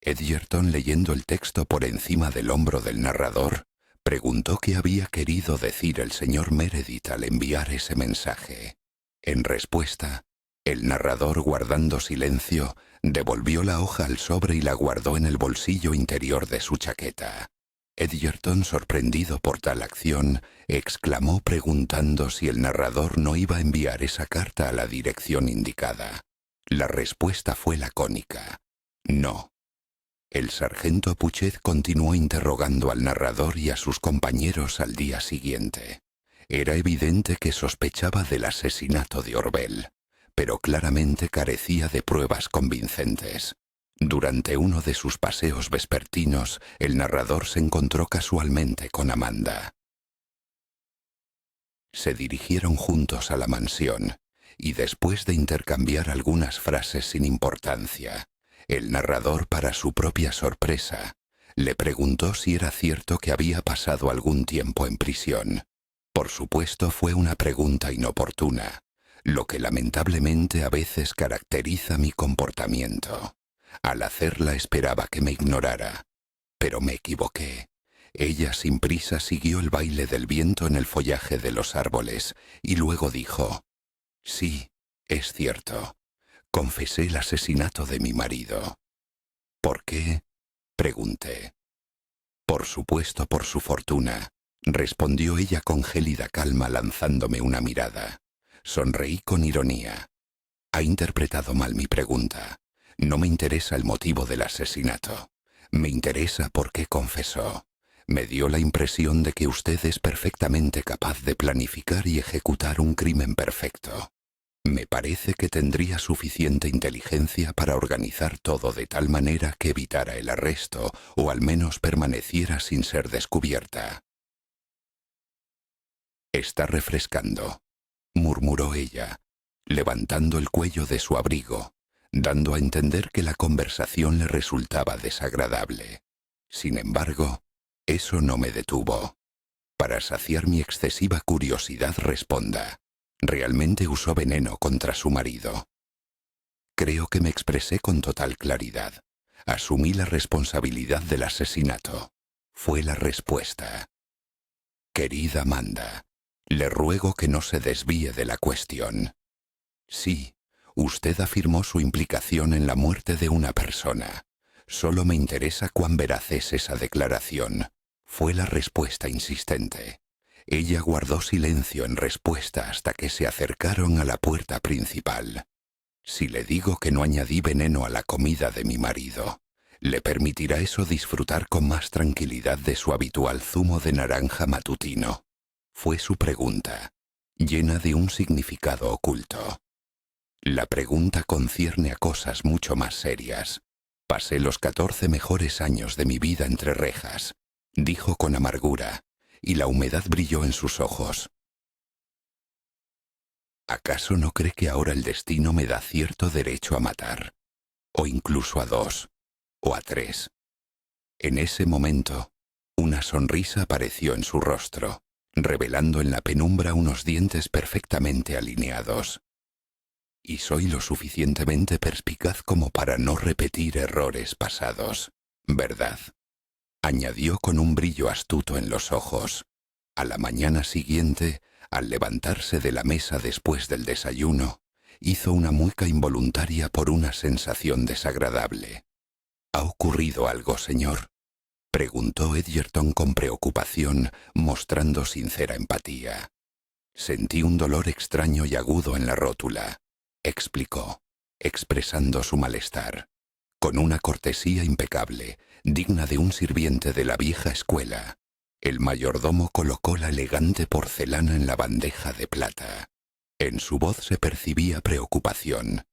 Edgerton, leyendo el texto por encima del hombro del narrador, preguntó qué había querido decir el señor Meredith al enviar ese mensaje. En respuesta, el narrador, guardando silencio, devolvió la hoja al sobre y la guardó en el bolsillo interior de su chaqueta. Edgerton, sorprendido por tal acción, exclamó preguntando si el narrador no iba a enviar esa carta a la dirección indicada. La respuesta fue lacónica: no. El sargento Puchet continuó interrogando al narrador y a sus compañeros al día siguiente. Era evidente que sospechaba del asesinato de Orwell, pero claramente carecía de pruebas convincentes. Durante uno de sus paseos vespertinos, el narrador se encontró casualmente con Amanda. Se dirigieron juntos a la mansión, y después de intercambiar algunas frases sin importancia, el narrador, para su propia sorpresa, le preguntó si era cierto que había pasado algún tiempo en prisión. Por supuesto, fue una pregunta inoportuna, lo que lamentablemente a veces caracteriza mi comportamiento. Al hacerla esperaba que me ignorara, pero me equivoqué. Ella sin prisa siguió el baile del viento en el follaje de los árboles y luego dijo: «Sí, es cierto. Confesé el asesinato de mi marido». «¿Por qué?», pregunté. «Por supuesto, por su fortuna», respondió ella con gélida calma, lanzándome una mirada. Sonreí con ironía. «Ha interpretado mal mi pregunta. No me interesa el motivo del asesinato. Me interesa por qué confesó. Me dio la impresión de que usted es perfectamente capaz de planificar y ejecutar un crimen perfecto. Me parece que tendría suficiente inteligencia para organizar todo de tal manera que evitara el arresto o al menos permaneciera sin ser descubierta». «Está refrescando», murmuró ella, levantando el cuello de su abrigo, dando a entender que la conversación le resultaba desagradable. Sin embargo, eso no me detuvo. Para saciar mi excesiva curiosidad, responda: ¿realmente usó veneno contra su marido? Creo que me expresé con total claridad. Asumí la responsabilidad del asesinato. Fue la respuesta. Querida Amanda, le ruego que no se desvíe de la cuestión. Sí, usted afirmó su implicación en la muerte de una persona. Solo me interesa cuán veraz es esa declaración. Fue la respuesta insistente. Ella guardó silencio en respuesta hasta que se acercaron a la puerta principal. Si le digo que no añadí veneno a la comida de mi marido, ¿le permitirá eso disfrutar con más tranquilidad de su habitual zumo de naranja matutino? Fue su pregunta, llena de un significado oculto. La pregunta concierne a cosas mucho más serias. Pasé los 14 mejores años de mi vida entre rejas, dijo con amargura, y la humedad brilló en sus ojos. ¿Acaso no cree que ahora el destino me da cierto derecho a matar? O incluso a 2, o a 3. En ese momento, una sonrisa apareció en su rostro, revelando en la penumbra unos dientes perfectamente alineados. Y soy lo suficientemente perspicaz como para no repetir errores pasados, ¿verdad?, añadió con un brillo astuto en los ojos. A la mañana siguiente, al levantarse de la mesa después del desayuno, hizo una mueca involuntaria por una sensación desagradable. ¿Ha ocurrido algo, señor?, preguntó Edgerton con preocupación, mostrando sincera empatía. Sentí un dolor extraño y agudo en la rótula, explicó, expresando su malestar. Con una cortesía impecable, digna de un sirviente de la vieja escuela, el mayordomo colocó la elegante porcelana en la bandeja de plata. En su voz se percibía preocupación.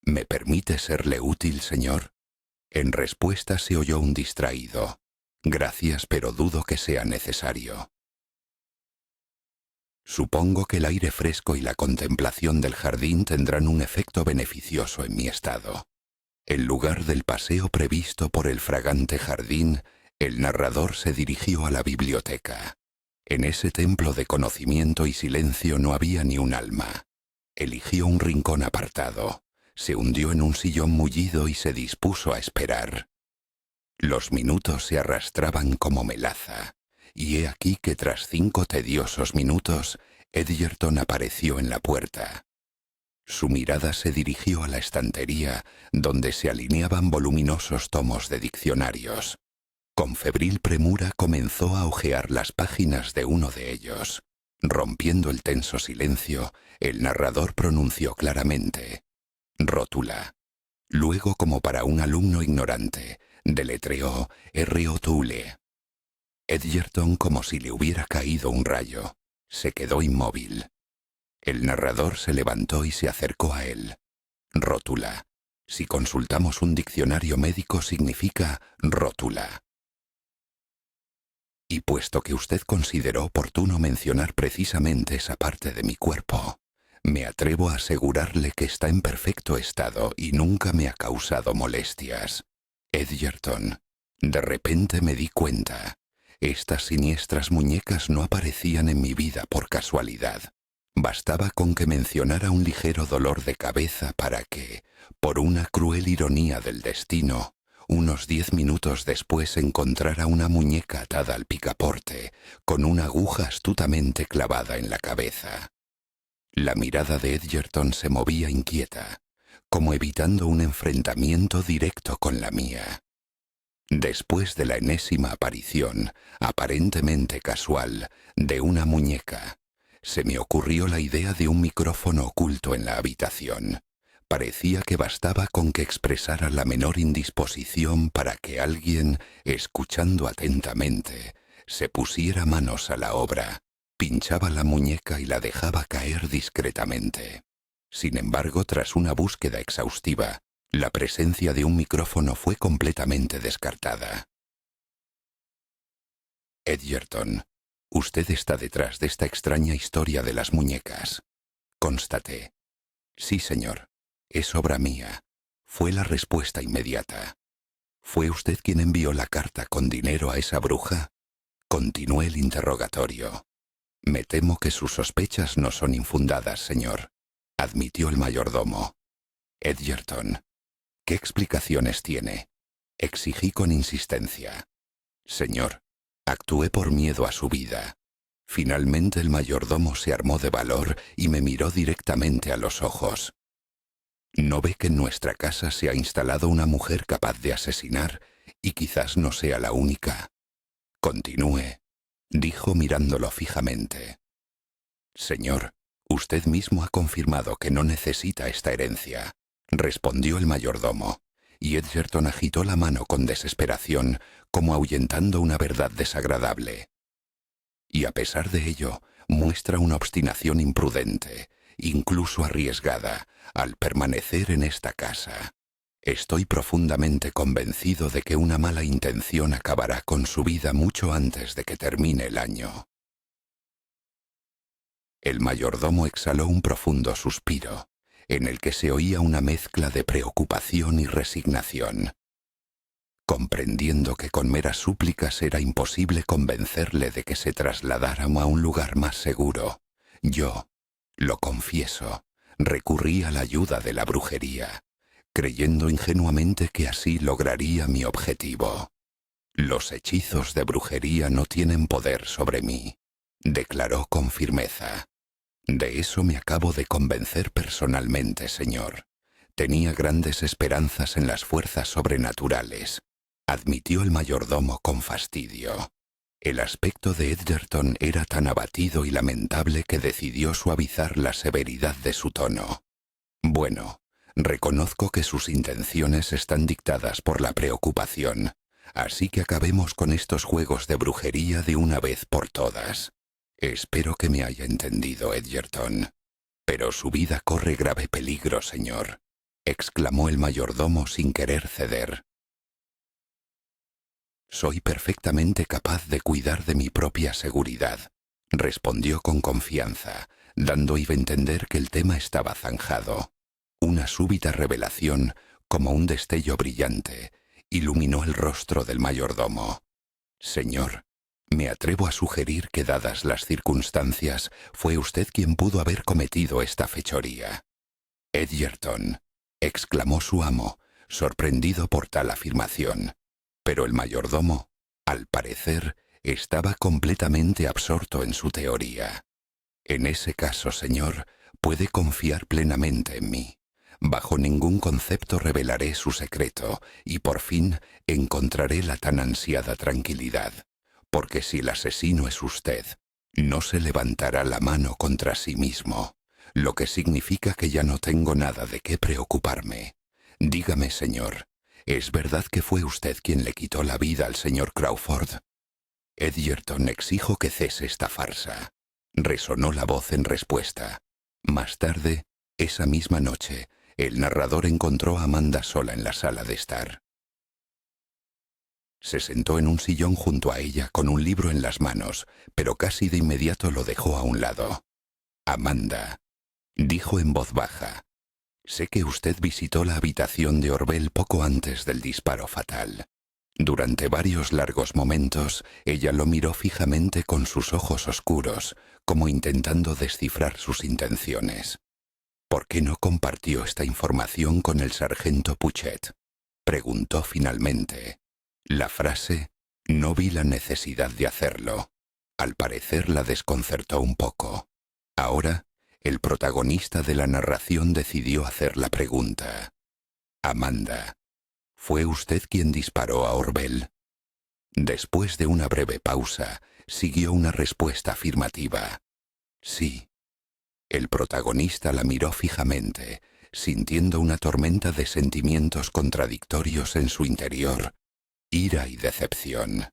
¿Me permite serle útil, señor? En respuesta se oyó un distraído: «Gracias, pero dudo que sea necesario». Supongo que el aire fresco y la contemplación del jardín tendrán un efecto beneficioso en mi estado. En lugar del paseo previsto por el fragante jardín, el narrador se dirigió a la biblioteca. En ese templo de conocimiento y silencio no había ni un alma. Eligió un rincón apartado, se hundió en un sillón mullido y se dispuso a esperar. Los minutos se arrastraban como melaza, y he aquí que tras 5 tediosos minutos, Edgerton apareció en la puerta. Su mirada se dirigió a la estantería, donde se alineaban voluminosos tomos de diccionarios. Con febril premura comenzó a hojear las páginas de uno de ellos. Rompiendo el tenso silencio, el narrador pronunció claramente: «Rótula». Luego, como para un alumno ignorante, deletreó R-O-T-U-L-E. Edgerton, como si le hubiera caído un rayo, se quedó inmóvil. El narrador se levantó y se acercó a él. «Rótula», Si consultamos un diccionario médico significa rótula. Y puesto que usted consideró oportuno mencionar precisamente esa parte de mi cuerpo, me atrevo a asegurarle que está en perfecto estado y nunca me ha causado molestias. Edgerton, de repente me di cuenta. Estas siniestras muñecas no aparecían en mi vida por casualidad. Bastaba con que mencionara un ligero dolor de cabeza para que, por una cruel ironía del destino, unos 10 minutos después encontrara una muñeca atada al picaporte, con una aguja astutamente clavada en la cabeza. La mirada de Edgerton se movía inquieta, como evitando un enfrentamiento directo con la mía. Después de la enésima aparición, aparentemente casual, de una muñeca, se me ocurrió la idea de un micrófono oculto en la habitación. Parecía que bastaba con que expresara la menor indisposición para que alguien, escuchando atentamente, se pusiera manos a la obra, pinchaba la muñeca y la dejaba caer discretamente. Sin embargo, tras una búsqueda exhaustiva, la presencia de un micrófono fue completamente descartada. Edgerton, usted está detrás de esta extraña historia de las muñecas, constaté. Sí, señor. Es obra mía, fue la respuesta inmediata. ¿Fue usted quien envió la carta con dinero a esa bruja? Continué el interrogatorio. Me temo que sus sospechas no son infundadas, señor, admitió el mayordomo. Edgerton, ¿qué explicaciones tiene? Exigí con insistencia. Señor, actué por miedo a su vida. Finalmente el mayordomo se armó de valor y me miró directamente a los ojos. ¿No ve que en nuestra casa se ha instalado una mujer capaz de asesinar y quizás no sea la única? Continúe, dijo mirándolo fijamente. Señor, usted mismo ha confirmado que no necesita esta herencia, respondió el mayordomo, y Edgerton agitó la mano con desesperación, como ahuyentando una verdad desagradable. Y a pesar de ello, muestra una obstinación imprudente, incluso arriesgada, al permanecer en esta casa. Estoy profundamente convencido de que una mala intención acabará con su vida mucho antes de que termine el año. El mayordomo exhaló un profundo suspiro, en el que se oía una mezcla de preocupación y resignación. Comprendiendo que con meras súplicas era imposible convencerle de que se trasladara a un lugar más seguro, yo, lo confieso, recurrí a la ayuda de la brujería, creyendo ingenuamente que así lograría mi objetivo. Los hechizos de brujería no tienen poder sobre mí, declaró con firmeza. De eso me acabo de convencer personalmente, señor. Tenía grandes esperanzas en las fuerzas sobrenaturales, admitió el mayordomo con fastidio. El aspecto de Edgerton era tan abatido y lamentable que decidió suavizar la severidad de su tono. Bueno, reconozco que sus intenciones están dictadas por la preocupación, así que acabemos con estos juegos de brujería de una vez por todas. Espero que me haya entendido, Edgerton. Pero su vida corre grave peligro, señor, exclamó el mayordomo sin querer ceder. Soy perfectamente capaz de cuidar de mi propia seguridad, respondió con confianza, dando a entender que el tema estaba zanjado. Una súbita revelación, como un destello brillante, iluminó el rostro del mayordomo. Señor, me atrevo a sugerir que, dadas las circunstancias, fue usted quien pudo haber cometido esta fechoría. Edgerton, exclamó su amo, sorprendido por tal afirmación. Pero el mayordomo, al parecer, estaba completamente absorto en su teoría. En ese caso, señor, puede confiar plenamente en mí. Bajo ningún concepto revelaré su secreto y por fin encontraré la tan ansiada tranquilidad, porque si el asesino es usted, no se levantará la mano contra sí mismo, lo que significa que ya no tengo nada de qué preocuparme. Dígame, señor, ¿es verdad que fue usted quien le quitó la vida al señor Crawford? Edgerton, exijo que cese esta farsa. Resonó la voz en respuesta. Más tarde, esa misma noche, el narrador encontró a Amanda sola en la sala de estar. Se sentó en un sillón junto a ella con un libro en las manos, pero casi de inmediato lo dejó a un lado. «Amanda», dijo en voz baja, «sé que usted visitó la habitación de Orwell poco antes del disparo fatal». Durante varios largos momentos, ella lo miró fijamente con sus ojos oscuros, como intentando descifrar sus intenciones. «¿Por qué no compartió esta información con el sargento Puchet?», preguntó finalmente. La frase «no vi la necesidad de hacerlo», al parecer la desconcertó un poco. Ahora, el protagonista de la narración decidió hacer la pregunta. «Amanda, ¿fue usted quien disparó a Orwell?». Después de una breve pausa, siguió una respuesta afirmativa. «Sí». El protagonista la miró fijamente, sintiendo una tormenta de sentimientos contradictorios en su interior. Ira y decepción.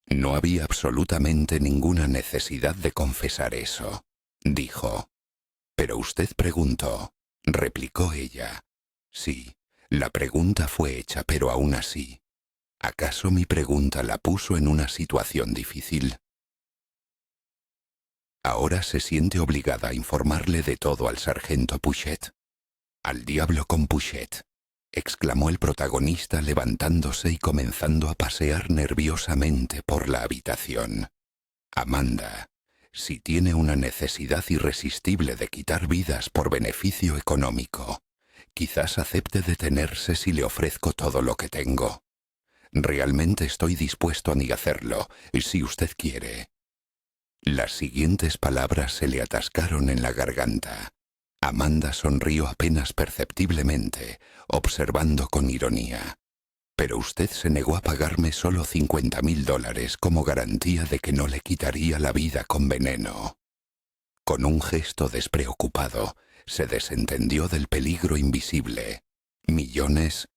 «No había absolutamente ninguna necesidad de confesar eso», dijo. «Pero usted preguntó», replicó ella. «Sí, la pregunta fue hecha, pero aún así. ¿Acaso mi pregunta la puso en una situación difícil?». Ahora se siente obligada a informarle de todo al sargento Puchet. «Al diablo con Puchet», exclamó el protagonista levantándose y comenzando a pasear nerviosamente por la habitación. «Amanda, si tiene una necesidad irresistible de quitar vidas por beneficio económico, quizás acepte detenerse si le ofrezco todo lo que tengo. Realmente estoy dispuesto a ni hacerlo, si usted quiere». Las siguientes palabras se le atascaron en la garganta. Amanda sonrió apenas perceptiblemente, observando con ironía. «Pero usted se negó a pagarme solo $50,000 como garantía de que no le quitaría la vida con veneno». Con un gesto despreocupado, se desentendió del peligro invisible. «Millones»,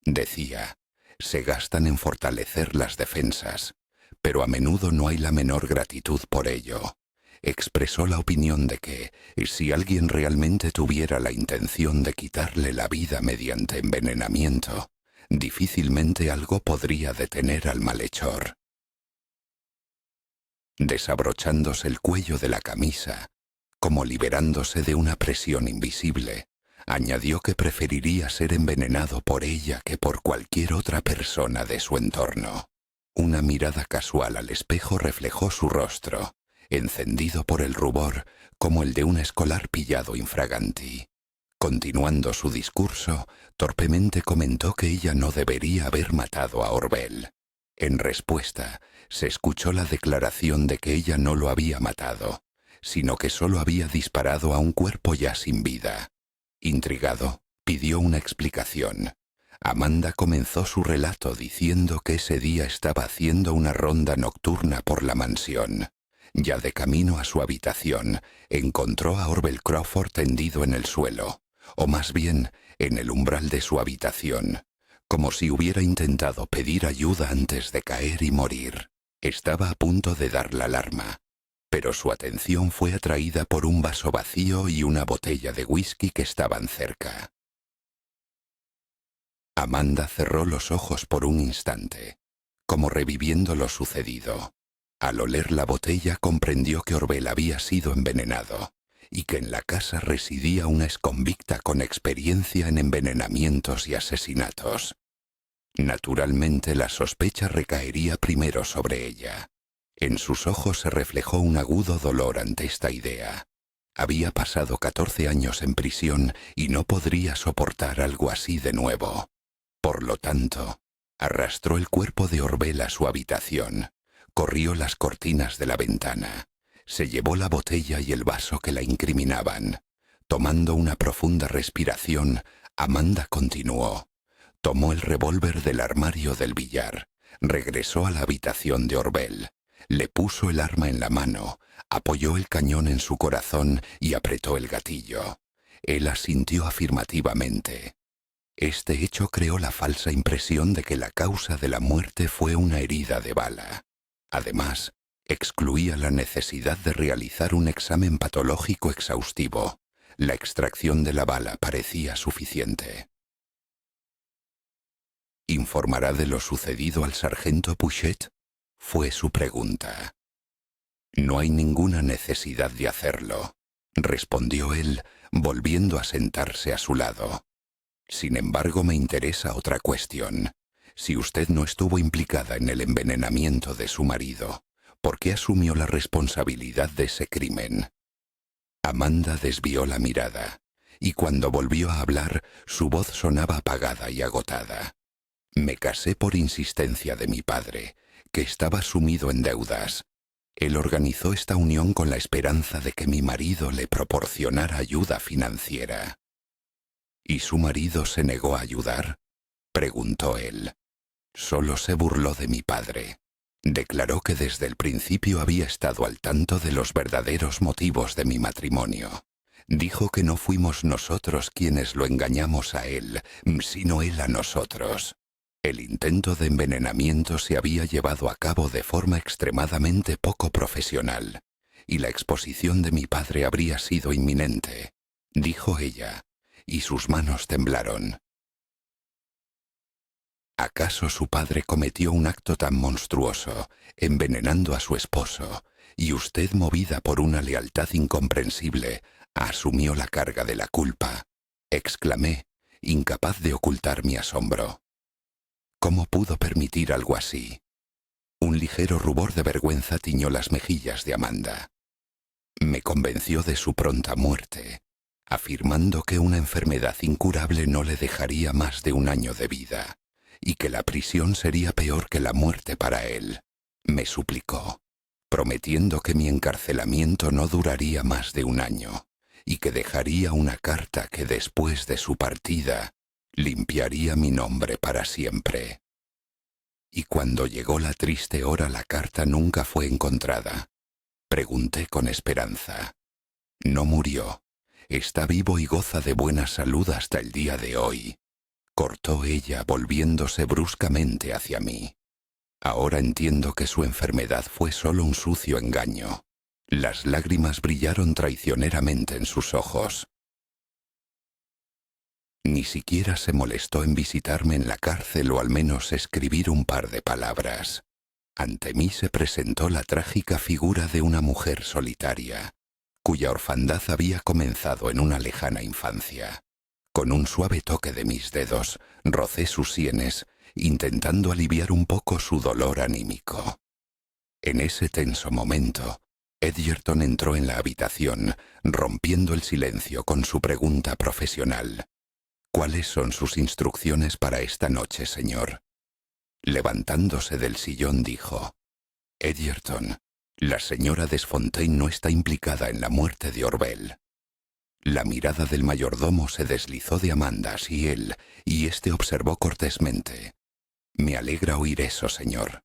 decía, «se gastan en fortalecer las defensas, pero a menudo no hay la menor gratitud por ello». Expresó la opinión de que, si alguien realmente tuviera la intención de quitarle la vida mediante envenenamiento, difícilmente algo podría detener al malhechor. Desabrochándose el cuello de la camisa, como liberándose de una presión invisible, añadió que preferiría ser envenenado por ella que por cualquier otra persona de su entorno. Una mirada casual al espejo reflejó su rostro, encendido por el rubor como el de un escolar pillado infraganti. Continuando su discurso, torpemente comentó que ella no debería haber matado a Orwell. En respuesta, se escuchó la declaración de que ella no lo había matado, sino que solo había disparado a un cuerpo ya sin vida. Intrigado, pidió una explicación. Amanda comenzó su relato diciendo que ese día estaba haciendo una ronda nocturna por la mansión. Ya de camino a su habitación, encontró a Orwell Crawford tendido en el suelo, o más bien, en el umbral de su habitación, como si hubiera intentado pedir ayuda antes de caer y morir. Estaba a punto de dar la alarma, pero su atención fue atraída por un vaso vacío y una botella de whisky que estaban cerca. Amanda cerró los ojos por un instante, como reviviendo lo sucedido. Al oler la botella comprendió que Orwell había sido envenenado y que en la casa residía una exconvicta con experiencia en envenenamientos y asesinatos. Naturalmente la sospecha recaería primero sobre ella. En sus ojos se reflejó un agudo dolor ante esta idea. Había pasado 14 años en prisión y no podría soportar algo así de nuevo. Por lo tanto, arrastró el cuerpo de Orwell a su habitación. Corrió las cortinas de la ventana, se llevó la botella y el vaso que la incriminaban. Tomando una profunda respiración, Amanda continuó. Tomó el revólver del armario del billar, regresó a la habitación de Orwell, le puso el arma en la mano, apoyó el cañón en su corazón y apretó el gatillo. Él asintió afirmativamente. Este hecho creó la falsa impresión de que la causa de la muerte fue una herida de bala. Además, excluía la necesidad de realizar un examen patológico exhaustivo, La extracción de la bala parecía suficiente. ¿Informará de lo sucedido al sargento Pouchet?, fue su pregunta. No hay ninguna necesidad de hacerlo, respondió él, volviendo a sentarse a su lado. Sin embargo, me interesa otra cuestión. Si usted no estuvo implicada en el envenenamiento de su marido, ¿por qué asumió la responsabilidad de ese crimen? Amanda desvió la mirada, y cuando volvió a hablar, su voz sonaba apagada y agotada. Me casé por insistencia de mi padre, que estaba sumido en deudas. Él organizó esta unión con la esperanza de que mi marido le proporcionara ayuda financiera. ¿Y su marido se negó a ayudar?, preguntó él. Solo se burló de mi padre. Declaró que desde el principio había estado al tanto de los verdaderos motivos de mi matrimonio. Dijo que no fuimos nosotros quienes lo engañamos a él, sino él a nosotros. El intento de envenenamiento se había llevado a cabo de forma extremadamente poco profesional, y la exposición de mi padre habría sido inminente, dijo ella, y sus manos temblaron. ¿Acaso su padre cometió un acto tan monstruoso, envenenando a su esposo, y usted, movida por una lealtad incomprensible, asumió la carga de la culpa?, exclamé, incapaz de ocultar mi asombro. ¿Cómo pudo permitir algo así? Un ligero rubor de vergüenza tiñó las mejillas de Amanda. Me convenció de su pronta muerte, afirmando que una enfermedad incurable no le dejaría más de 1 año de vida, y que la prisión sería peor que la muerte para él. Me suplicó, prometiendo que mi encarcelamiento no duraría más de 1 año, y que dejaría una carta que después de su partida limpiaría mi nombre para siempre. Y cuando llegó la triste hora, la carta nunca fue encontrada. Pregunté con esperanza. No murió. Está vivo y goza de buena salud hasta el día de hoy, cortó ella, volviéndose bruscamente hacia mí. Ahora entiendo que su enfermedad fue solo un sucio engaño. Las lágrimas brillaron traicioneramente en sus ojos. Ni siquiera se molestó en visitarme en la cárcel o al menos escribir un par de palabras. Ante mí se presentó la trágica figura de una mujer solitaria, cuya orfandad había comenzado en una lejana infancia. Con un suave toque de mis dedos, rocé sus sienes, intentando aliviar un poco su dolor anímico. En ese tenso momento, Edgerton entró en la habitación, rompiendo el silencio con su pregunta profesional. ¿Cuáles son sus instrucciones para esta noche, señor? Levantándose del sillón dijo: Edgerton, la señora Desfontaine no está implicada en la muerte de Orwell. La mirada del mayordomo se deslizó de Amanda hacia él, y éste observó cortésmente: Me alegra oír eso, señor.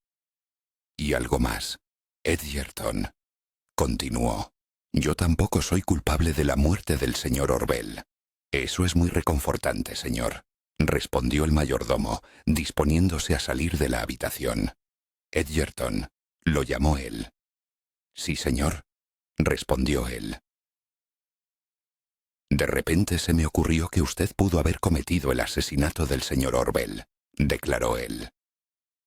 Y algo más, Edgerton, continuó. Yo tampoco soy culpable de la muerte del señor Orwell. Eso es muy reconfortante, señor, respondió el mayordomo, disponiéndose a salir de la habitación. Edgerton, lo llamó él. Sí, señor, respondió él. De repente se me ocurrió que usted pudo haber cometido el asesinato del señor Orwell, declaró él.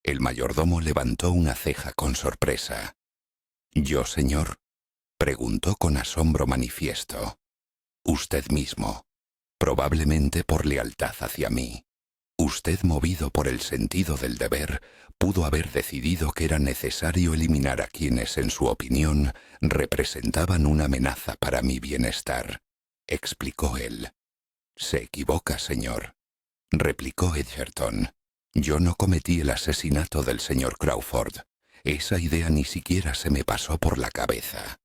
El mayordomo levantó una ceja con sorpresa. ¿Yo, señor?, preguntó con asombro manifiesto. Usted mismo, probablemente por lealtad hacia mí. Usted, movido por el sentido del deber, pudo haber decidido que era necesario eliminar a quienes, en su opinión, representaban una amenaza para mi bienestar, explicó él. Se equivoca, señor, replicó Edgerton. Yo no cometí el asesinato del señor Crawford. Esa idea ni siquiera se me pasó por la cabeza.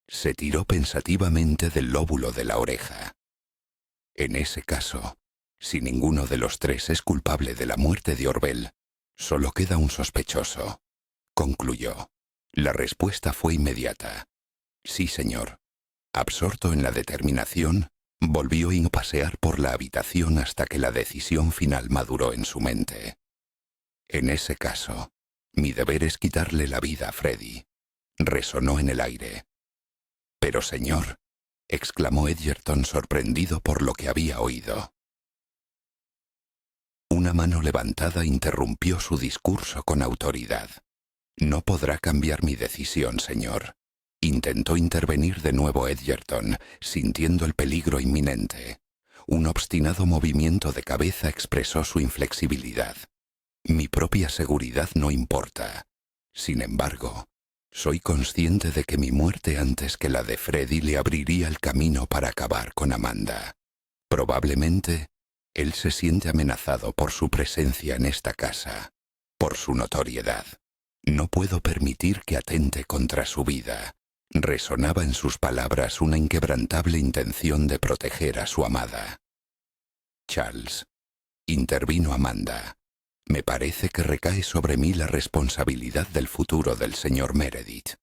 Se tiró pensativamente del lóbulo de la oreja. En ese caso, si ninguno de los tres es culpable de la muerte de Orwell, solo queda un sospechoso, concluyó. La respuesta fue inmediata. Sí, señor. Absorto en la determinación, volvió a pasear por la habitación hasta que la decisión final maduró en su mente. En ese caso, mi deber es quitarle la vida a Freddy, resonó en el aire. Pero, señor, exclamó Edgerton sorprendido por lo que había oído. Una mano levantada interrumpió su discurso con autoridad. «No podrá cambiar mi decisión, señor». Intentó intervenir de nuevo Edgerton, sintiendo el peligro inminente. Un obstinado movimiento de cabeza expresó su inflexibilidad. «Mi propia seguridad no importa. Sin embargo, soy consciente de que mi muerte antes que la de Freddy le abriría el camino para acabar con Amanda. Probablemente, él se siente amenazado por su presencia en esta casa, por su notoriedad. No puedo permitir que atente contra su vida». Resonaba en sus palabras una inquebrantable intención de proteger a su amada. «Charles», intervino Amanda, «me parece que recae sobre mí la responsabilidad del futuro del señor Meredith.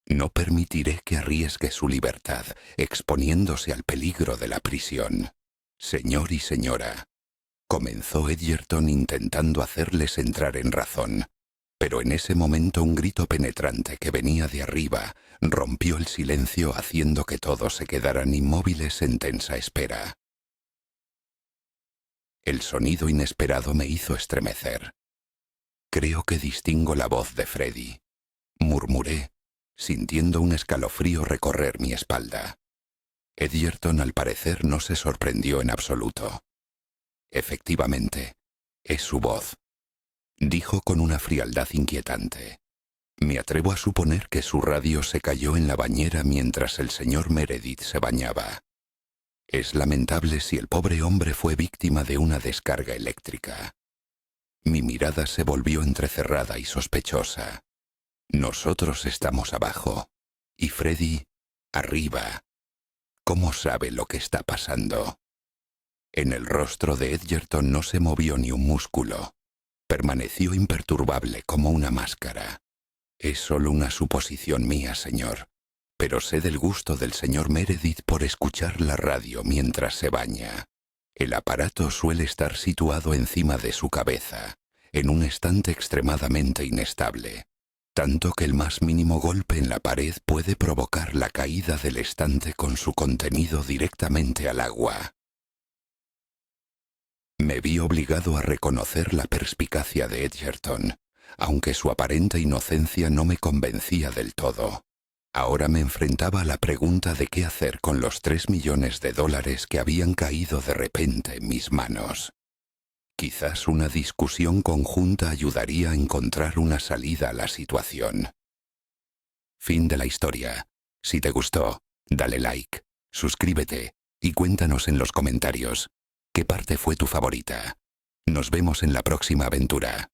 No permitiré que arriesgue su libertad, exponiéndose al peligro de la prisión. Señor y señora», comenzó Edgerton intentando hacerles entrar en razón. Pero en ese momento un grito penetrante que venía de arriba rompió el silencio haciendo que todos se quedaran inmóviles en tensa espera. El sonido inesperado me hizo estremecer. «Creo que distingo la voz de Freddy», murmuré, sintiendo un escalofrío recorrer mi espalda. Edgerton al parecer no se sorprendió en absoluto. «Efectivamente, es su voz», dijo con una frialdad inquietante. «Me atrevo a suponer que su radio se cayó en la bañera mientras el señor Meredith se bañaba. Es lamentable si el pobre hombre fue víctima de una descarga eléctrica». Mi mirada se volvió entrecerrada y sospechosa. «Nosotros estamos abajo, y Freddy arriba. ¿Cómo sabe lo que está pasando?» En el rostro de Edgerton no se movió ni un músculo. Permaneció imperturbable como una máscara. «Es solo una suposición mía, señor, pero sé del gusto del señor Meredith por escuchar la radio mientras se baña. El aparato suele estar situado encima de su cabeza, en un estante extremadamente inestable, tanto que el más mínimo golpe en la pared puede provocar la caída del estante con su contenido directamente al agua». Me vi obligado a reconocer la perspicacia de Edgerton, aunque su aparente inocencia no me convencía del todo. Ahora me enfrentaba a la pregunta de qué hacer con los $3 millones que habían caído de repente en mis manos. Quizás una discusión conjunta ayudaría a encontrar una salida a la situación. Fin de la historia. Si te gustó, dale like, suscríbete y cuéntanos en los comentarios ¿qué parte fue tu favorita? Nos vemos en la próxima aventura.